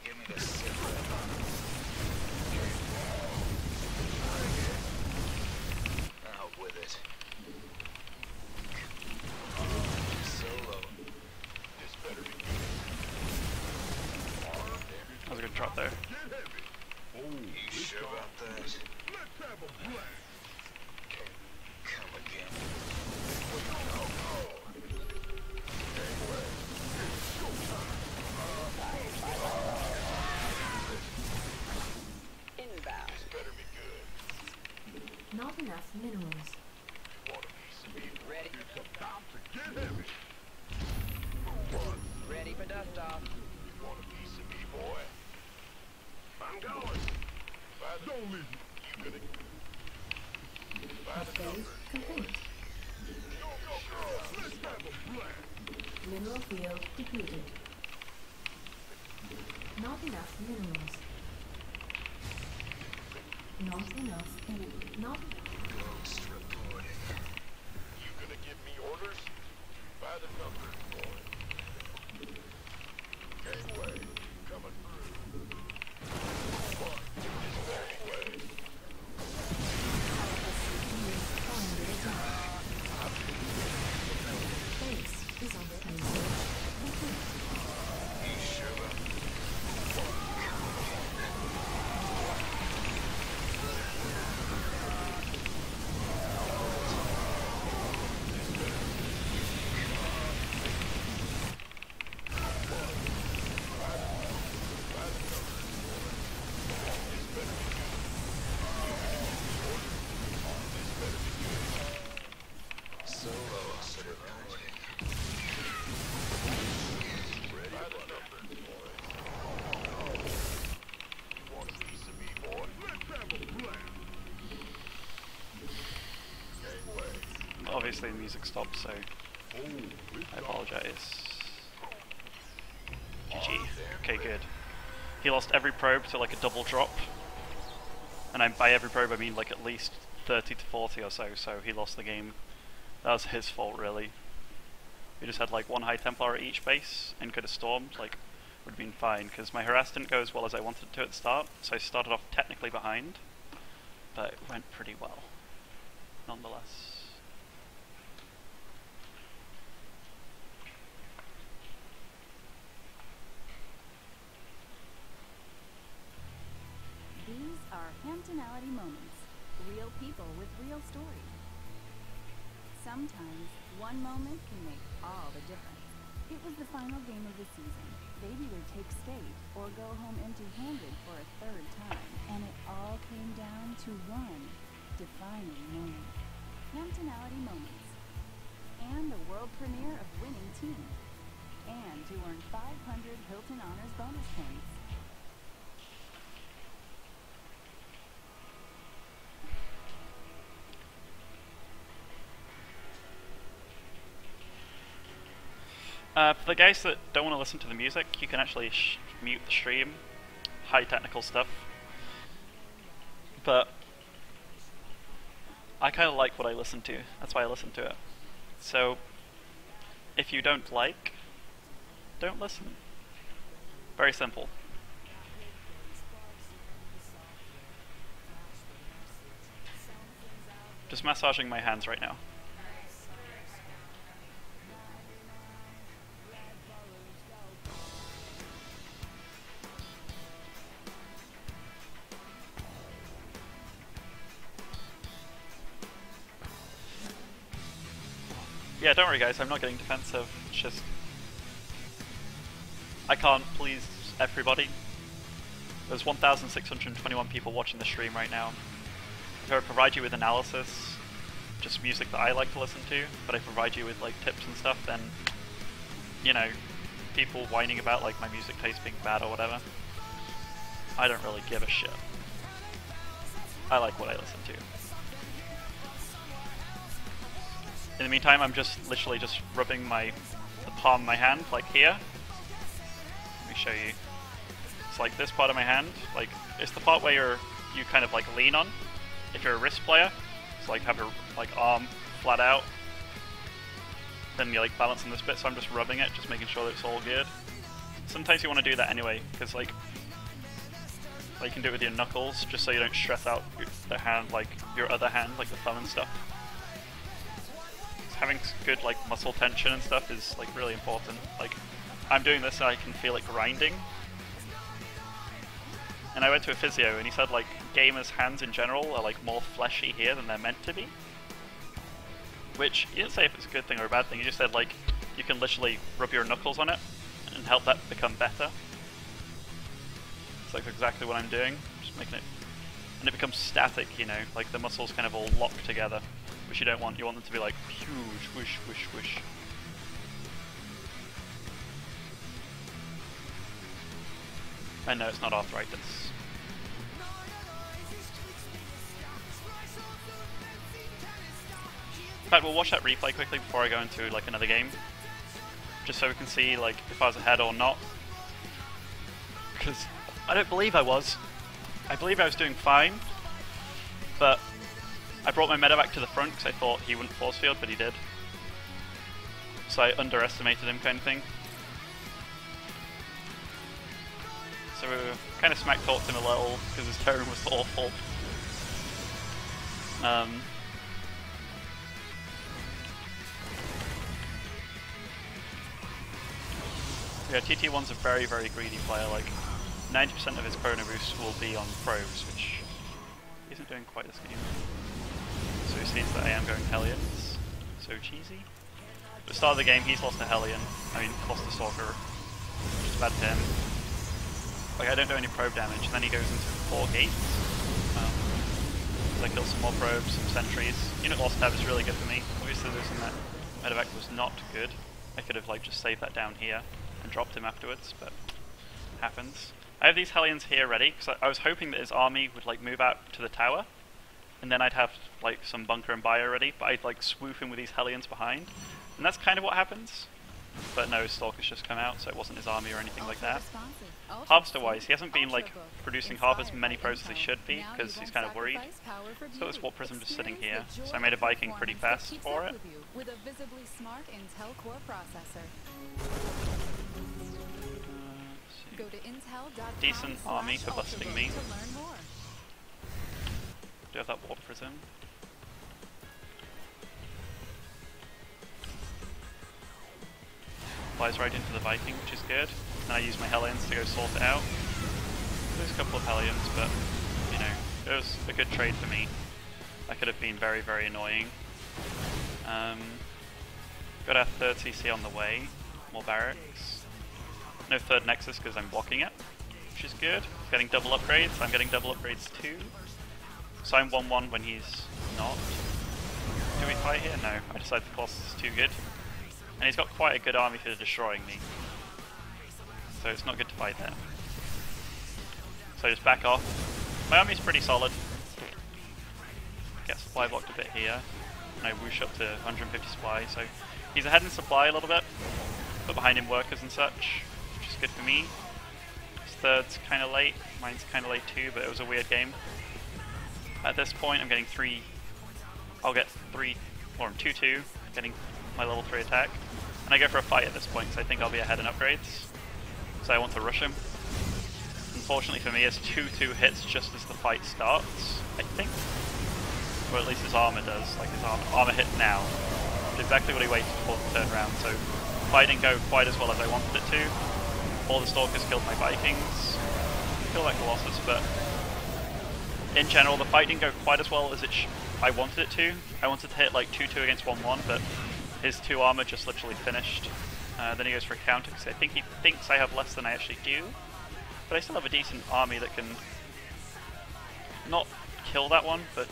Give me the cigarette. Out with it. Solo. This better be good. That was a good drop there. You sure about that? Let's have a blast. Come again. Inbound. This better be good. Not enough minerals. Want a piece of me? Ready. It's about to get heavy. Ready for dust off. Want a piece of me, boy? I'm going. Don't leave me. You gonna... By the Upgrade numbers. complete. Go. Let's have a blast. Mineral field depleted. Not enough minerals. Not enough energy. Not Ghost reporting. You gonna give me orders? By the numbers, boy. obviously the music stopped, so I apologize. GG. Okay, good. He lost every probe to like a double drop. And by every probe I mean like at least 30 to 40 or so, so he lost the game. That was his fault, really. We just had like one High Templar at each base and could have stormed, like, would have been fine, because my harass didn't go as well as I wanted to at the start, so I started off technically behind, but it went pretty well, nonetheless. These are Hamptonality moments. Real people with real stories. Sometimes one moment can make all the difference. It was the final game of the season. They'd either take state or go home empty-handed for a third time. And it all came down to one defining moment. Hamptonality moments. And the world premiere of Winning Team. And to earn 500 Hilton Honors bonus points. For the guys that don't want to listen to the music, you can actually mute the stream. High technical stuff. But I kind of like what I listen to. That's why I listen to it. So if you don't like, don't listen. Very simple. Just massaging my hands right now. Yeah, don't worry guys, I'm not getting defensive, it's just I can't please everybody. There's 1,621 people watching the stream right now. If I provide you with analysis, just music that I like to listen to, but I provide you with like tips and stuff, then, you know, people whining about like my music taste being bad or whatever, I don't really give a shit. I like what I listen to. In the meantime, I'm just literally just rubbing the palm of my hand, like here. Let me show you. It's like this part of my hand, like it's the part where you kind of like lean on. If you're a wrist player, it's like have your like arm flat out. Then you like balance on this bit, so I'm just rubbing it, just making sure that it's all good. Sometimes you want to do that anyway, because like you can do it with your knuckles, just so you don't stress out the hand, like your other hand, like the thumb and stuff. Having good like muscle tension and stuff is like really important. Like I'm doing this and I can feel it grinding. And I went to a physio and he said like gamers' hands in general are like more fleshy here than they're meant to be. Which he didn't say if it's a good thing or a bad thing, he just said like you can literally rub your knuckles on it and help that become better. It's like exactly what I'm doing, just making it, and it becomes static, you know, like the muscles kind of all lock together. Which you don't want. You want them to be like huge, whoosh, whoosh, whoosh. I know it's not arthritis. In fact, we'll watch that replay quickly before I go into like another game, just so we can see like if I was ahead or not. Because I don't believe I was. I believe I was doing fine, but I brought my medevac to the front because I thought he wouldn't force field, but he did. So I underestimated him, kind of thing. So we kind of smack talked him a little because his turn was awful. Yeah, TT1's a very, very greedy player. Like 90% of his chrono boost will be on probes, which he isn't doing quite this game. So he sees that I am going Hellions. So cheesy. At the start of the game, he's lost a Hellion. I mean, lost a Stalker. Which is bad to him. Like, I don't do any probe damage. And then he goes into 4 gates. So I kill some more probes, some sentries. Unit loss tab is really good for me. Obviously, losing that medevac was not good. I could have like just saved that down here and dropped him afterwards, but happens. I have these Hellions here ready because I was hoping that his army would like move out to the tower and then I'd have like some bunker and bio ready, but I'd like swoop in with these Hellions behind, and that's kind of what happens. But no, Stalker's just come out, so it wasn't his army or anything like that. Harvester-wise, he hasn't been like producing half as many pros as he should be, because he's kind of worried. So this Warp Prism just sitting here, so I made a Viking pretty fast for it. With a visibly smart Intel Core processor. Go to intel.com Decent army for busting me. to learn more. Do have that Warp Prism. Flies right into the Viking, which is good. And I use my Hellions to go sort it out. There's a couple of Hellions, but, you know, it was a good trade for me. That could have been very, very annoying. Got our third CC on the way. More barracks. No third Nexus because I'm blocking it, which is good. Getting double upgrades. I'm getting double upgrades too. So I'm 1-1 when he's not. Do we fight here? No. I decided the Colossus is too good. And he's got quite a good army for destroying me. So it's not good to fight there. So I just back off. My army's pretty solid. Get supply blocked a bit here. And I whoosh up to 150 supply, so he's ahead in supply a little bit. But behind him workers and such, which is good for me. His third's kind of late. Mine's kind of late too, but it was a weird game. At this point I'm getting 3... I'll get 3... or I'm 2-2, getting my level 3 attack. And I go for a fight at this point, because I think I'll be ahead in upgrades. So I want to rush him. Unfortunately for me, his 2-2 hits just as the fight starts, I think. Or at least his armor does, like his armor hit now. Exactly what he waited for the third round, so fight didn't go quite as well as I wanted it to. All the Stalkers killed my Vikings. Killed that Colossus, but in general the fight didn't go quite as well as I wanted it to. I wanted to hit like 2-2 against 1-1, but his 2 armor just literally finished. Then he goes for a counter because I think he thinks I have less than I actually do. But I still have a decent army that can not kill that one, but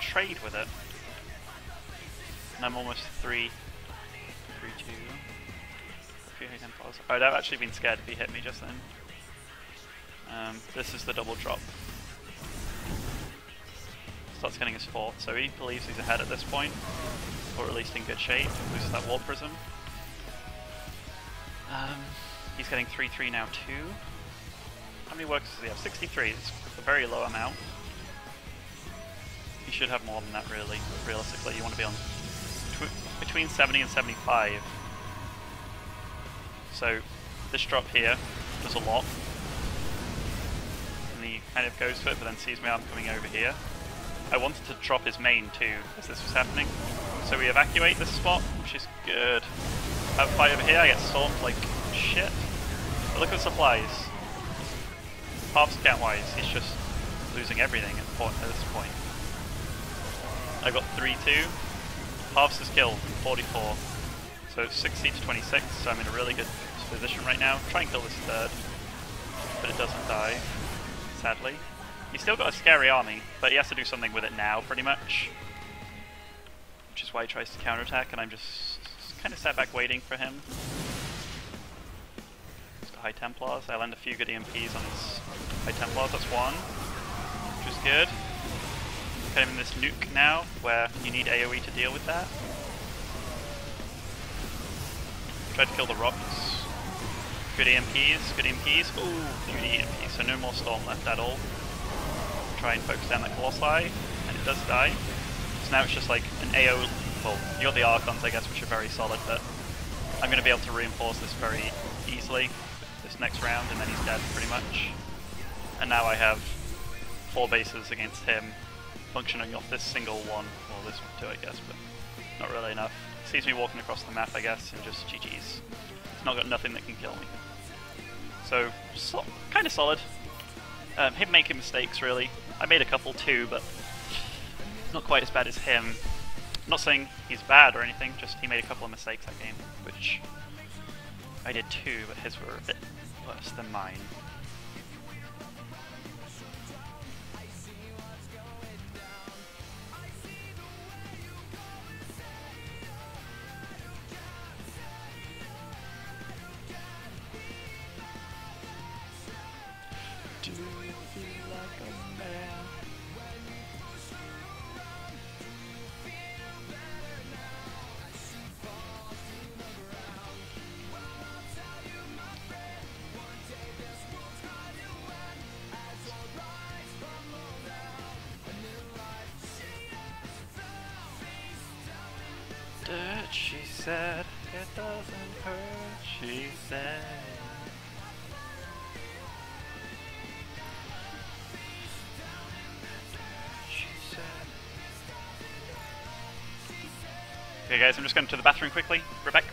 trade with it. And I'm almost 3-2. I'd have actually been scared if he hit me just then. This is the double drop. Starts getting his 4th, so he believes he's ahead at this point, or at least in good shape. Loses that Warp Prism. He's getting 3-3 now too. How many workers does he have? 63. It's a very low amount. You should have more than that, really. Realistically, you want to be on between 70 and 75. So this drop here does a lot. And he kind of goes for it, but then sees my arm coming over here. I wanted to drop his main too, as this was happening. So we evacuate this spot, which is good. Have a fight over here, I get stormed like shit. But look at the supplies. Half scout wise, he's just losing everything at this point. I got 3-2. Halves his kill, 44. So it's 60 to 26, so I'm in a really good position right now. Try and kill this third, but it doesn't die, sadly. He's still got a scary army, but he has to do something with it now, pretty much. Which is why he tries to counterattack, and I'm just kind of sat back waiting for him. He's got High Templars. I land a few good EMPs on his High Templars, that's 1, which is good. Kind of in this nuke now, where you need AoE to deal with that. Tried to kill the rocks. Good EMPs, good EMPs. Ooh, beauty EMPs, so no more storm left at all. Try and focus down that Colossi, and it does die. So now it's just like an AO, well, you got the Archons I guess, which are very solid, but I'm going to be able to reinforce this very easily this next round, and then he's dead pretty much. And now I have 4 bases against him, functioning off this single one, well this one too I guess, but not really enough. Sees me walking across the map I guess, and just GG's. It's not got nothing that can kill me. So, kind of solid. Him making mistakes really. I made a couple too, but not quite as bad as him. I'm not saying he's bad or anything, just he made a couple of mistakes that game, which I did too, but his were a bit worse than mine. Do you feel like a man? said it doesn't hurt, she said. She said. Okay guys, I'm just going to the bathroom quickly. Rebecca.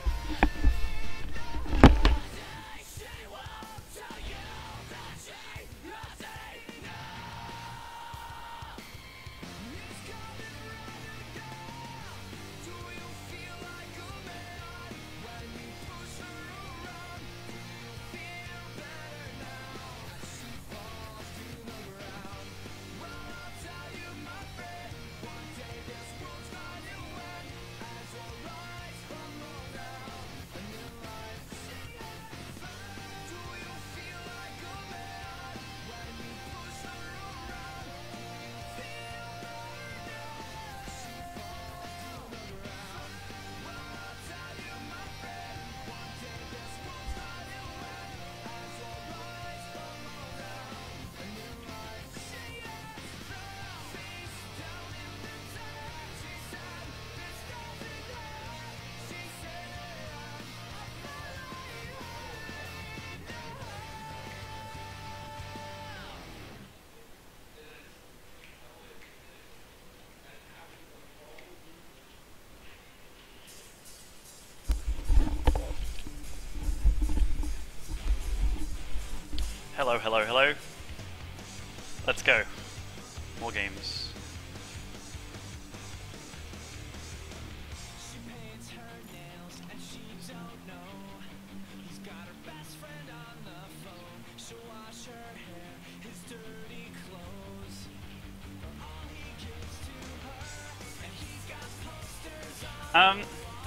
Hello, hello, hello. Let's go. More games.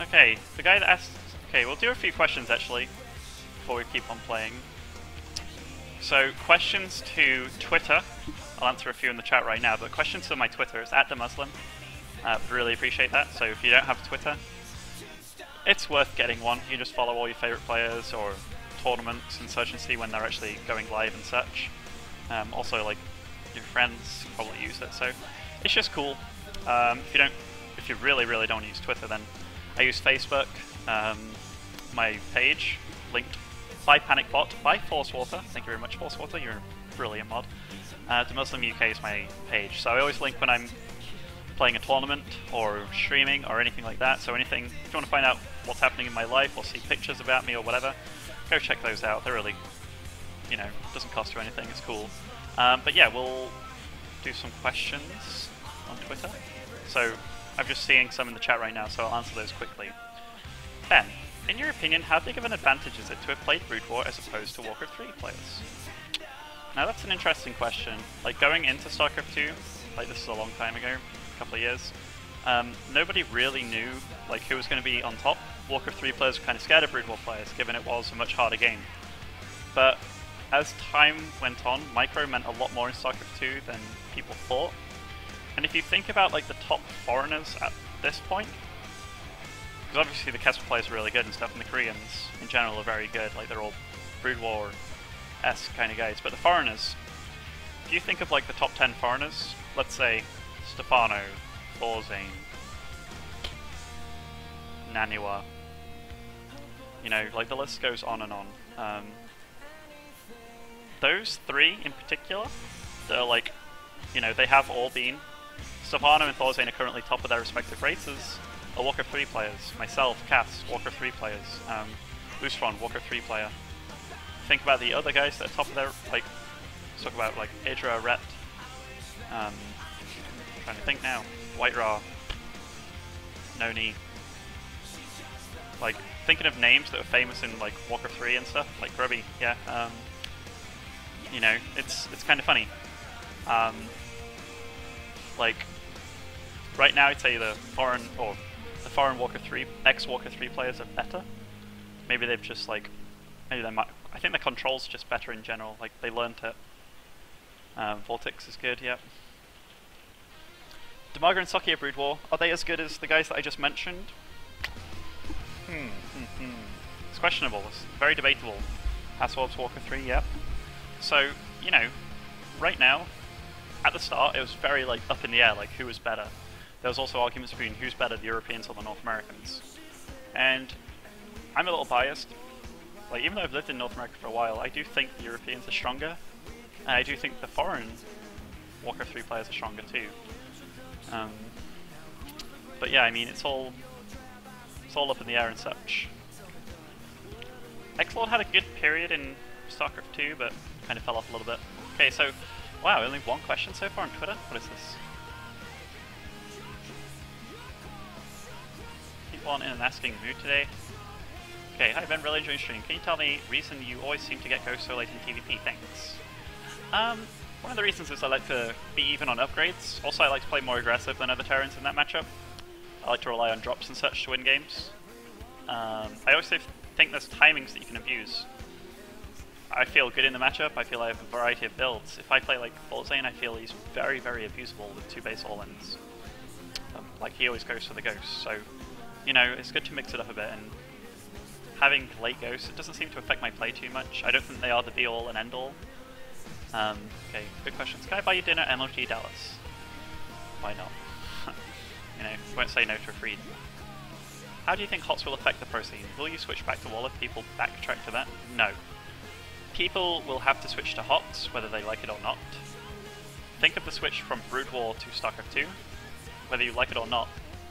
Okay, the guy that asked... Okay, we'll do a few questions actually, before we keep on playing. So, questions to Twitter. I'll answer a few in the chat right now, but questions to my Twitter is @DeMusliM. Really appreciate that. So if you don't have Twitter, it's worth getting one. You just follow all your favourite players or tournaments and such and see when they're actually going live and such. Also, like, your friends probably use it, so it's just cool. If you really don't use Twitter, then I use Facebook. My page, linked by PanicBot, by ForceWater. Thank you very much, ForceWater. You're a brilliant mod. DeMusliM UK is my page, so I always link when I'm playing a tournament or streaming or anything like that. So anything, if you want to find out what's happening in my life or see pictures about me or whatever, go check those out. They're really, you know, doesn't cost you anything. It's cool. But yeah, we'll do some questions on Twitter. So I'm just seeing some in the chat right now, so I'll answer those quickly. Ben, in your opinion, how big of an advantage is it to have played Brood War as opposed to Warcraft 3 players? Now that's an interesting question. Like, going into StarCraft 2, like, this is a long time ago, a couple of years, nobody really knew like who was going to be on top. Warcraft 3 players were kind of scared of Brood War players, given it was a much harder game. But as time went on, micro meant a lot more in StarCraft 2 than people thought. And if you think about like the top foreigners at this point, because obviously the Kesper players are really good and stuff, and the Koreans in general are very good, like they're all Brood War-esque kind of guys, but the foreigners, if you think of like the top 10 foreigners, let's say Stefano, Thorzane, Naniwa, you know, like the list goes on and on. Those three in particular, they're like, you know, they have all been, Stefano and Thorzane are currently top of their respective races, are Warcraft 3 players. Myself, Cass, Warcraft 3 players. Lustron, Warcraft 3 player. Think about the other guys that are top of their, like, let's talk about like Idra, Ret, trying to think now, White Ra, Noni. Like, thinking of names that are famous in like Warcraft 3 and stuff, like Grubby, yeah. You know, it's kind of funny. Like, right now I'd say the foreign Warcraft 3, ex-Warcraft 3 players are better. Maybe they've just like, maybe they might, I think the controls are just better in general, like they learnt it. Vortex is good, yep. Demaga and Saki are Brood War, are they as good as the guys that I just mentioned? It's questionable, it's very debatable. Aswab's Warcraft 3, yep. So, you know, right now, at the start, it was very like up in the air, like who was better. There was also arguments between who's better, the Europeans or the North Americans. And I'm a little biased. Like, even though I've lived in North America for a while, I do think the Europeans are stronger, and I do think the foreign Warcraft 3 players are stronger too. But yeah, I mean, it's all up in the air and such. X-Lord had a good period in StarCraft 2, but kind of fell off a little bit. Okay, so, wow, only one question so far on Twitter? What is this? People aren't in an asking mood today. Okay, hi Ben, really enjoying stream. Can you tell me reason you always seem to get ghosts so late in PvP? Thanks. One of the reasons is I like to be even on upgrades. Also, I like to play more aggressive than other Terrans in that matchup. I like to rely on drops and such to win games. I also think there's timings that you can abuse. I feel good in the matchup, I feel I have a variety of builds. If I play like Bullzane, I feel he's very, very abusable with 2 base all-ins. Like, he always goes for the ghost, so, you know, it's good to mix it up a bit, and having late ghosts, it doesn't seem to affect my play too much. I don't think they are the be-all and end-all. Okay, good questions. Can I buy you dinner at MLG Dallas? Why not? You know, won't say no to a free. How do you think HOTS will affect the pro scene? Will you switch back to WoW if people backtrack to that? No. People will have to switch to HOTS, whether they like it or not. Think of the switch from Brood War to StarCraft 2. Whether you like it or not,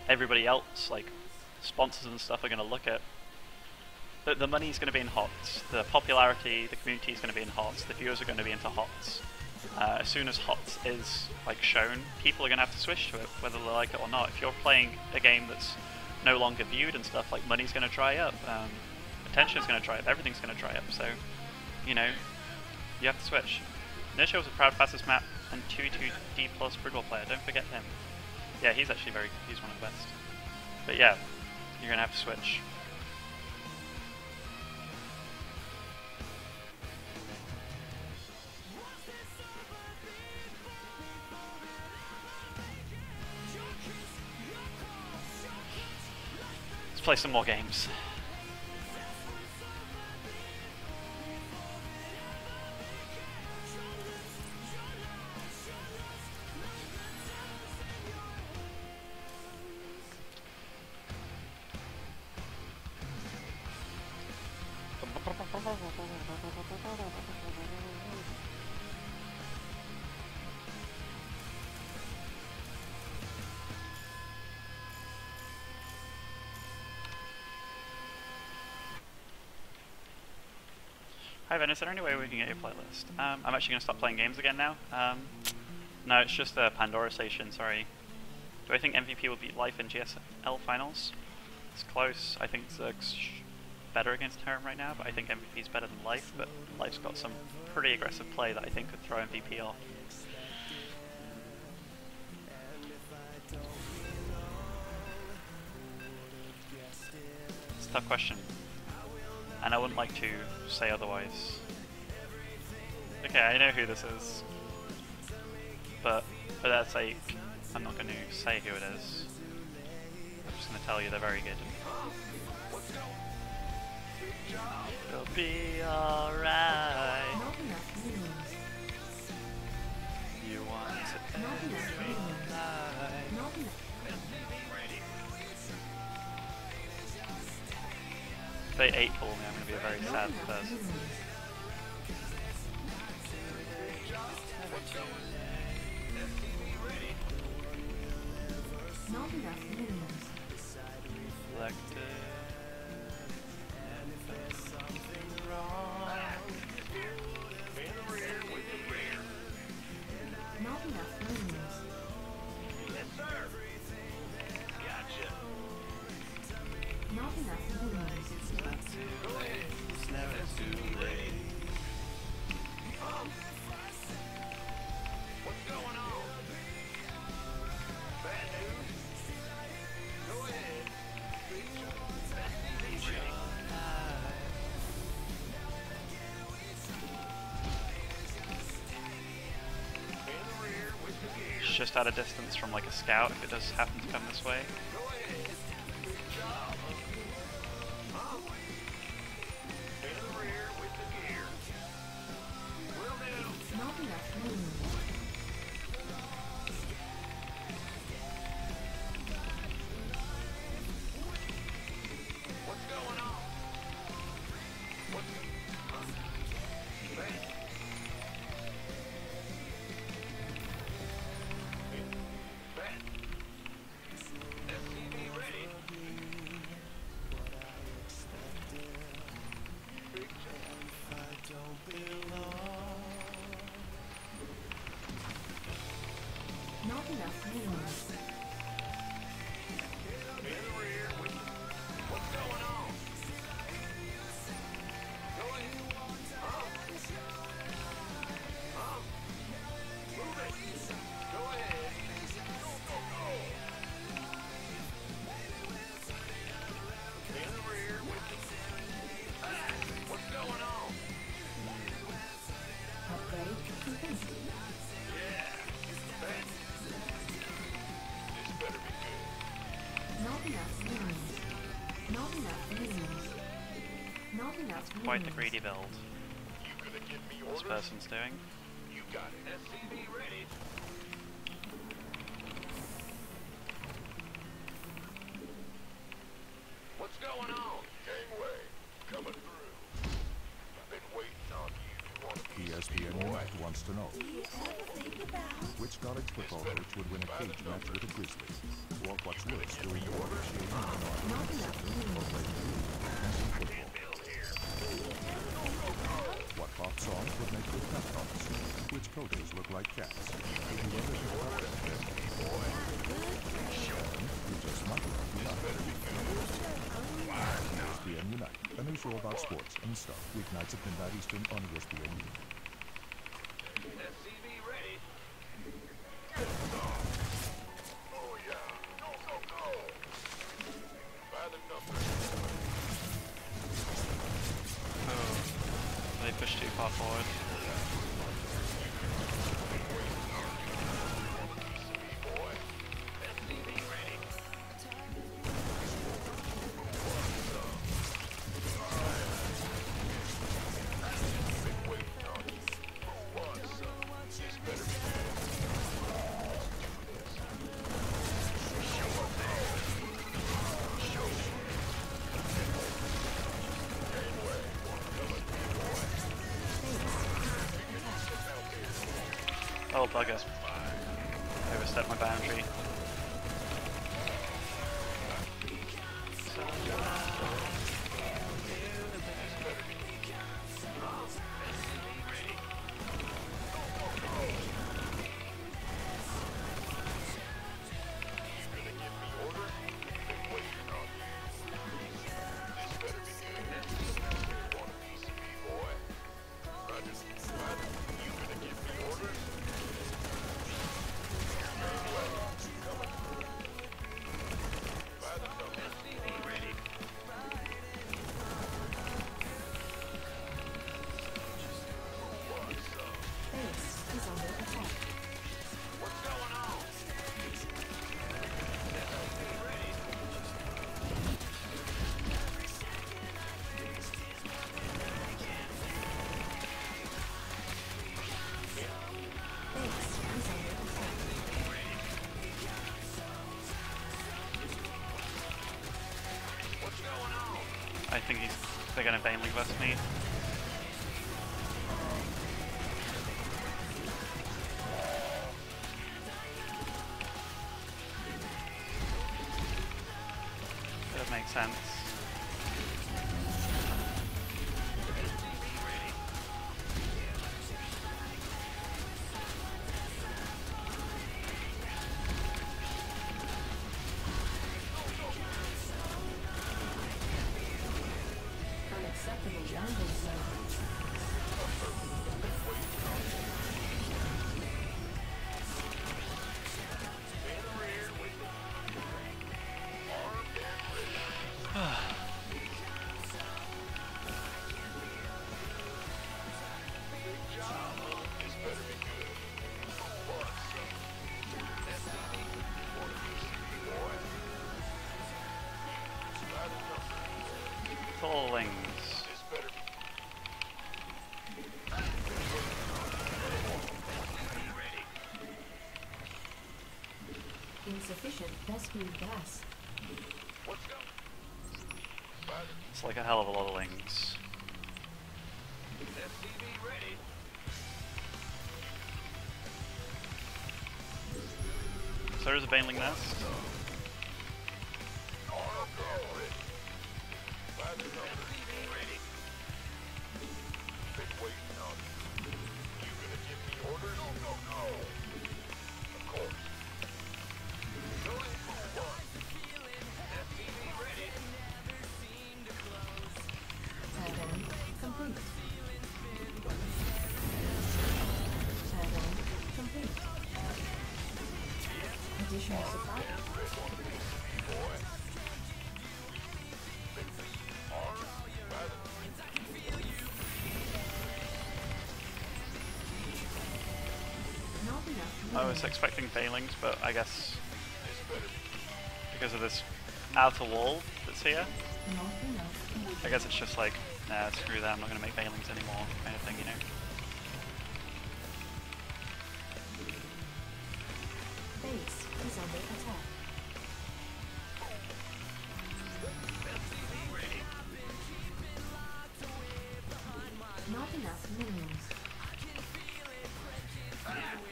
everybody else, like sponsors and stuff, are going to look at the money is going to be in HOTS, the popularity, the community is going to be in HOTS, the viewers are going to be into HOTS. As soon as HOTS is like shown, people are going to have to switch to it, whether they like it or not. If you're playing a game that's no longer viewed and stuff, like, money's going to dry up, attention is going to dry up, everything's going to dry up, so, you know, you have to switch. Nisha was a proud fastest map and 2v2D plus Brood War player, don't forget him. Yeah, he's actually he's one of the best. But yeah, you're going to have to switch. Play some more games. Hi Ben, is there any way we can get your playlist? I'm actually going to stop playing games again now. No, it's just a Pandora station, sorry. Do I think MVP will beat Life in GSL finals? It's close. I think Zerg's better against Terran right now, but I think MVP is better than Life, but Life's got some pretty aggressive play that I think could throw MVP off. It's a tough question. And I wouldn't like to say otherwise. Okay, I know who this is. But for that sake, I'm not going to say who it is. I'm just going to tell you they're very good. It'll be alright. You want to end me life. If they 8 pull me, I'm going to be a very sad person. Reflected, and if there's something wrong, in the rear with the rear. Not enough minions. Yes, sir. Gotcha. Not enough minions. Go ahead. It's never too late. What's going on? Bad news? Go ahead. DJ. In the rear with the gear. It's just at a distance from like a scout if it does happen to come this way. Go ahead. Good job. In the rear with the gear. Will do. Not enough minions. enough minerals. In the rear with you. What's going on? Go ahead. Huh? Huh? Move it. Go ahead. Go, go, go. In the rear with you. Ah, what's going on? Upgrade complete. Yeah. Thanks. This better be good. Not enough minerals. Not enough minerals. Not enough minerals. Quite the greedy build You gonna give me this orders? person's doing. You got it. SCV ready. What's going on? Gangway, coming through. I've been waiting on you. You want a piece of me, ESPN boy? Unite wants to know which college football coach would win a cage match with a grizzly, or what's worse, doing the officiating in an Not enough or minerals. playing decent football. Bill here. What pop songs would make good cat dogs? Which coaches look like cats? Would you rather be part of them? You just might be not. ESPN Unite, a new show about sports and stuff, weeknights at midnight Eastern on ESPN Unite. SCV ready. Oh yeah. Go, go, go. By the number. Oh, they pushed too far forward. Boy. SCV ready. Been waiting on you. Who wants some? This better be good. Let's do this. Show up there. Show me. Gangway, coming through, boy. Oh bugger. Overstepped my boundary. Base is under attack. What's going on? Base is under attack. What's going on? I think they're gonna Baneling versus me. That makes sense. Unacceptable jungle zone. In the rear with me. Armed and ready. Big job. This better be good. Who wants some? SCV, want a piece of me, boy? By the number. Thorlings. This better be. Ready. Insufficient Vespu gas. What's going? By the It's like a hell of a lot of lings. SCV ready. So there's a Baneling nest. Armed and ready. By the number. SCV ready. Been waiting on you. You gonna give me orders? Go, go, go. Of course. Additional supply. Not enough I was minerals. expecting failings, but I guess because of this outer wall that's here, Not enough. I guess it's just like, nah, screw that, I'm not going to make failings anymore, kind of thing, you know? Base is under attack. Not enough minerals.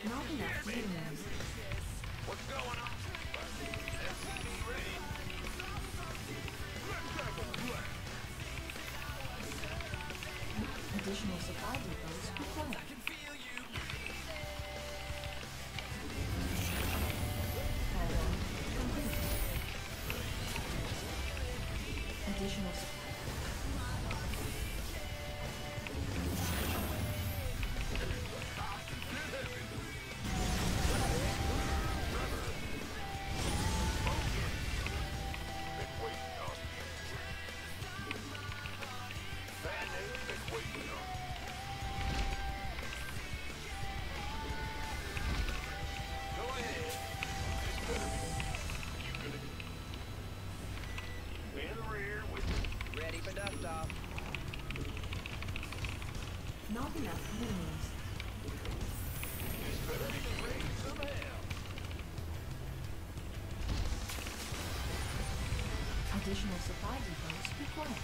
Not enough minerals. What's going on? SCV ready. Additional supply depots required. Add-on complete. Additional Been waiting on you. Band-Aid, been waiting on you. Go ahead. This better be. You gonna be in the rear with me. Ready for dust off. not enough minerals. This better be raised some hell. Additional supply depots required.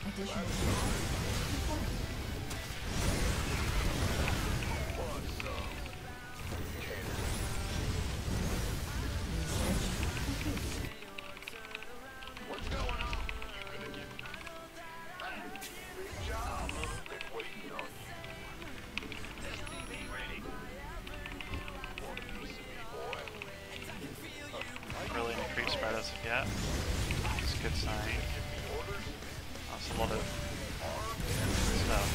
Additional supply depots required. Want some? Research complete. What's going on? You gonna get big job. Been waiting on you. SCV ready. Want a piece of me, boy? Really increased spread as of yet. It's a good sign. Give me orders. That's a lot of stuff.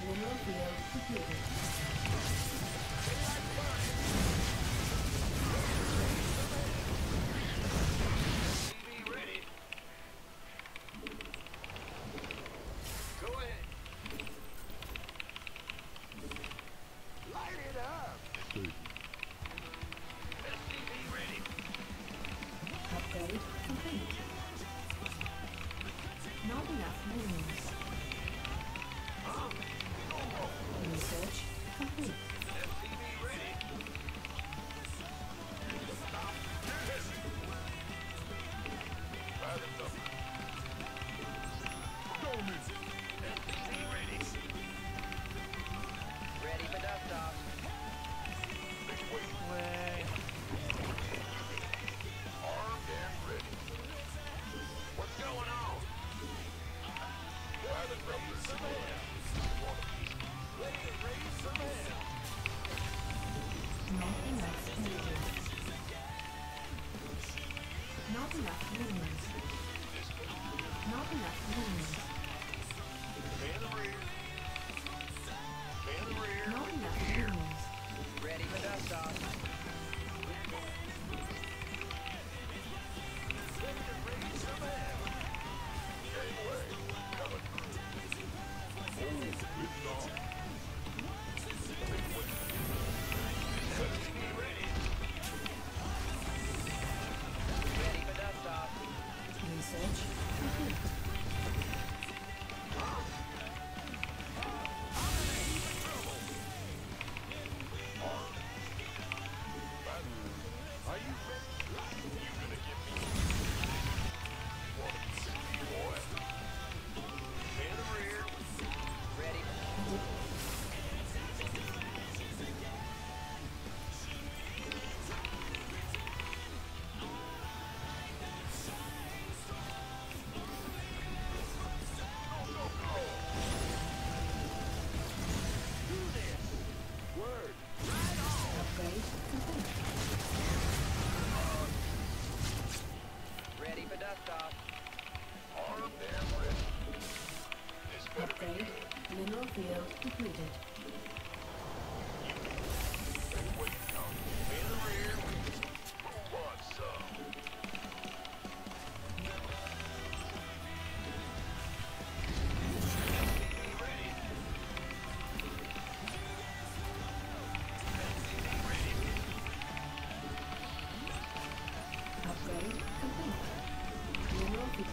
Mineral field completed. SCV ready. Go ahead. Light it up. SCV ready. Upgrade complete. Not enough minerals. Research complete. SCV ready. By the number. SCV ready. Ready for dust off. Been waiting. Armed and ready. What's going on? By the number. Some hell. Want a piece? Ready to raise some hell. Not enough energy. Not enough minerals. Not enough minerals. Man the rear. Man the rear. Not enough minerals. Ready for dust off. Ready to raise some hell. Gangway. Coming through. Oh, it's on. SCV ready. Ready for dust off. Research complete. field depleted. Upgrade complete. Mineral field.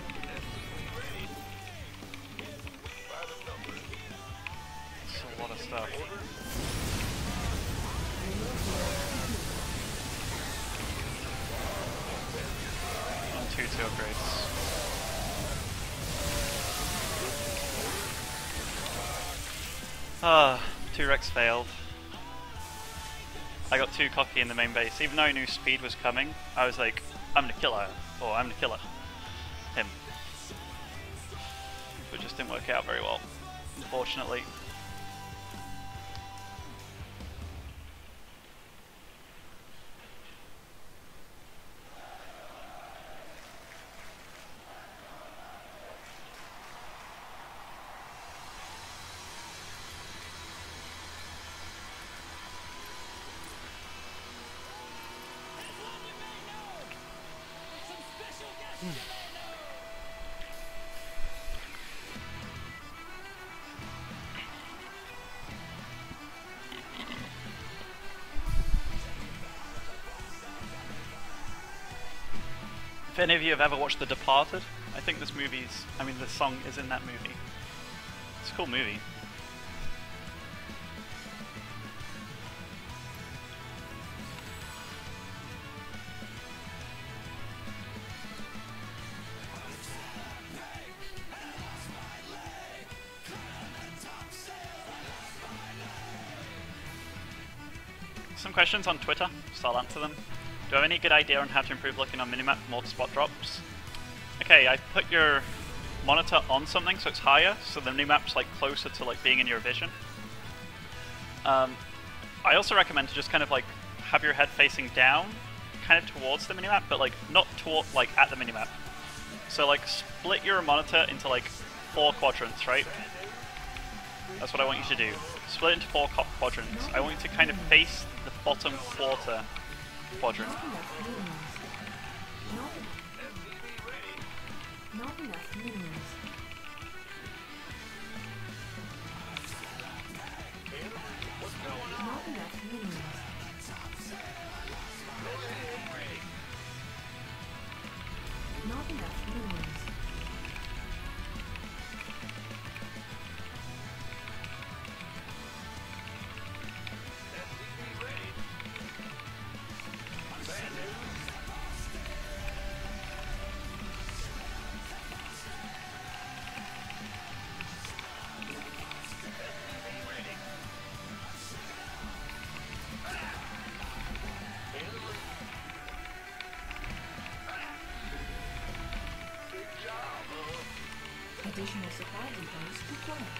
It's a lot of stuff. Mineral field On 2 upgrades. Ah, 2 Rex failed. I got too cocky in the main base. Even though I knew speed was coming, I was like, I'm gonna kill her, or I'm gonna kill her. Him. But it just didn't work out very well, unfortunately. If any of you have ever watched The Departed, I think this song is in that movie. It's a cool movie. Some questions on Twitter, so I'll answer them. Do you have any good idea on how to improve looking on minimap for more spot drops? Okay, I put your monitor on something so it's higher, so the minimap's like closer to like being in your vision. I also recommend to just kind of like have your head facing down, kind of towards the minimap, but like not toward like at the minimap. So like split your monitor into like 4 quadrants, right? That's what I want you to do. Split it into 4 quadrants. I want you to kind of face the bottom quarter quadrant. not enough minerals. Not enough minerals. Not enough minerals. Not enough minerals. Additional supply depots required.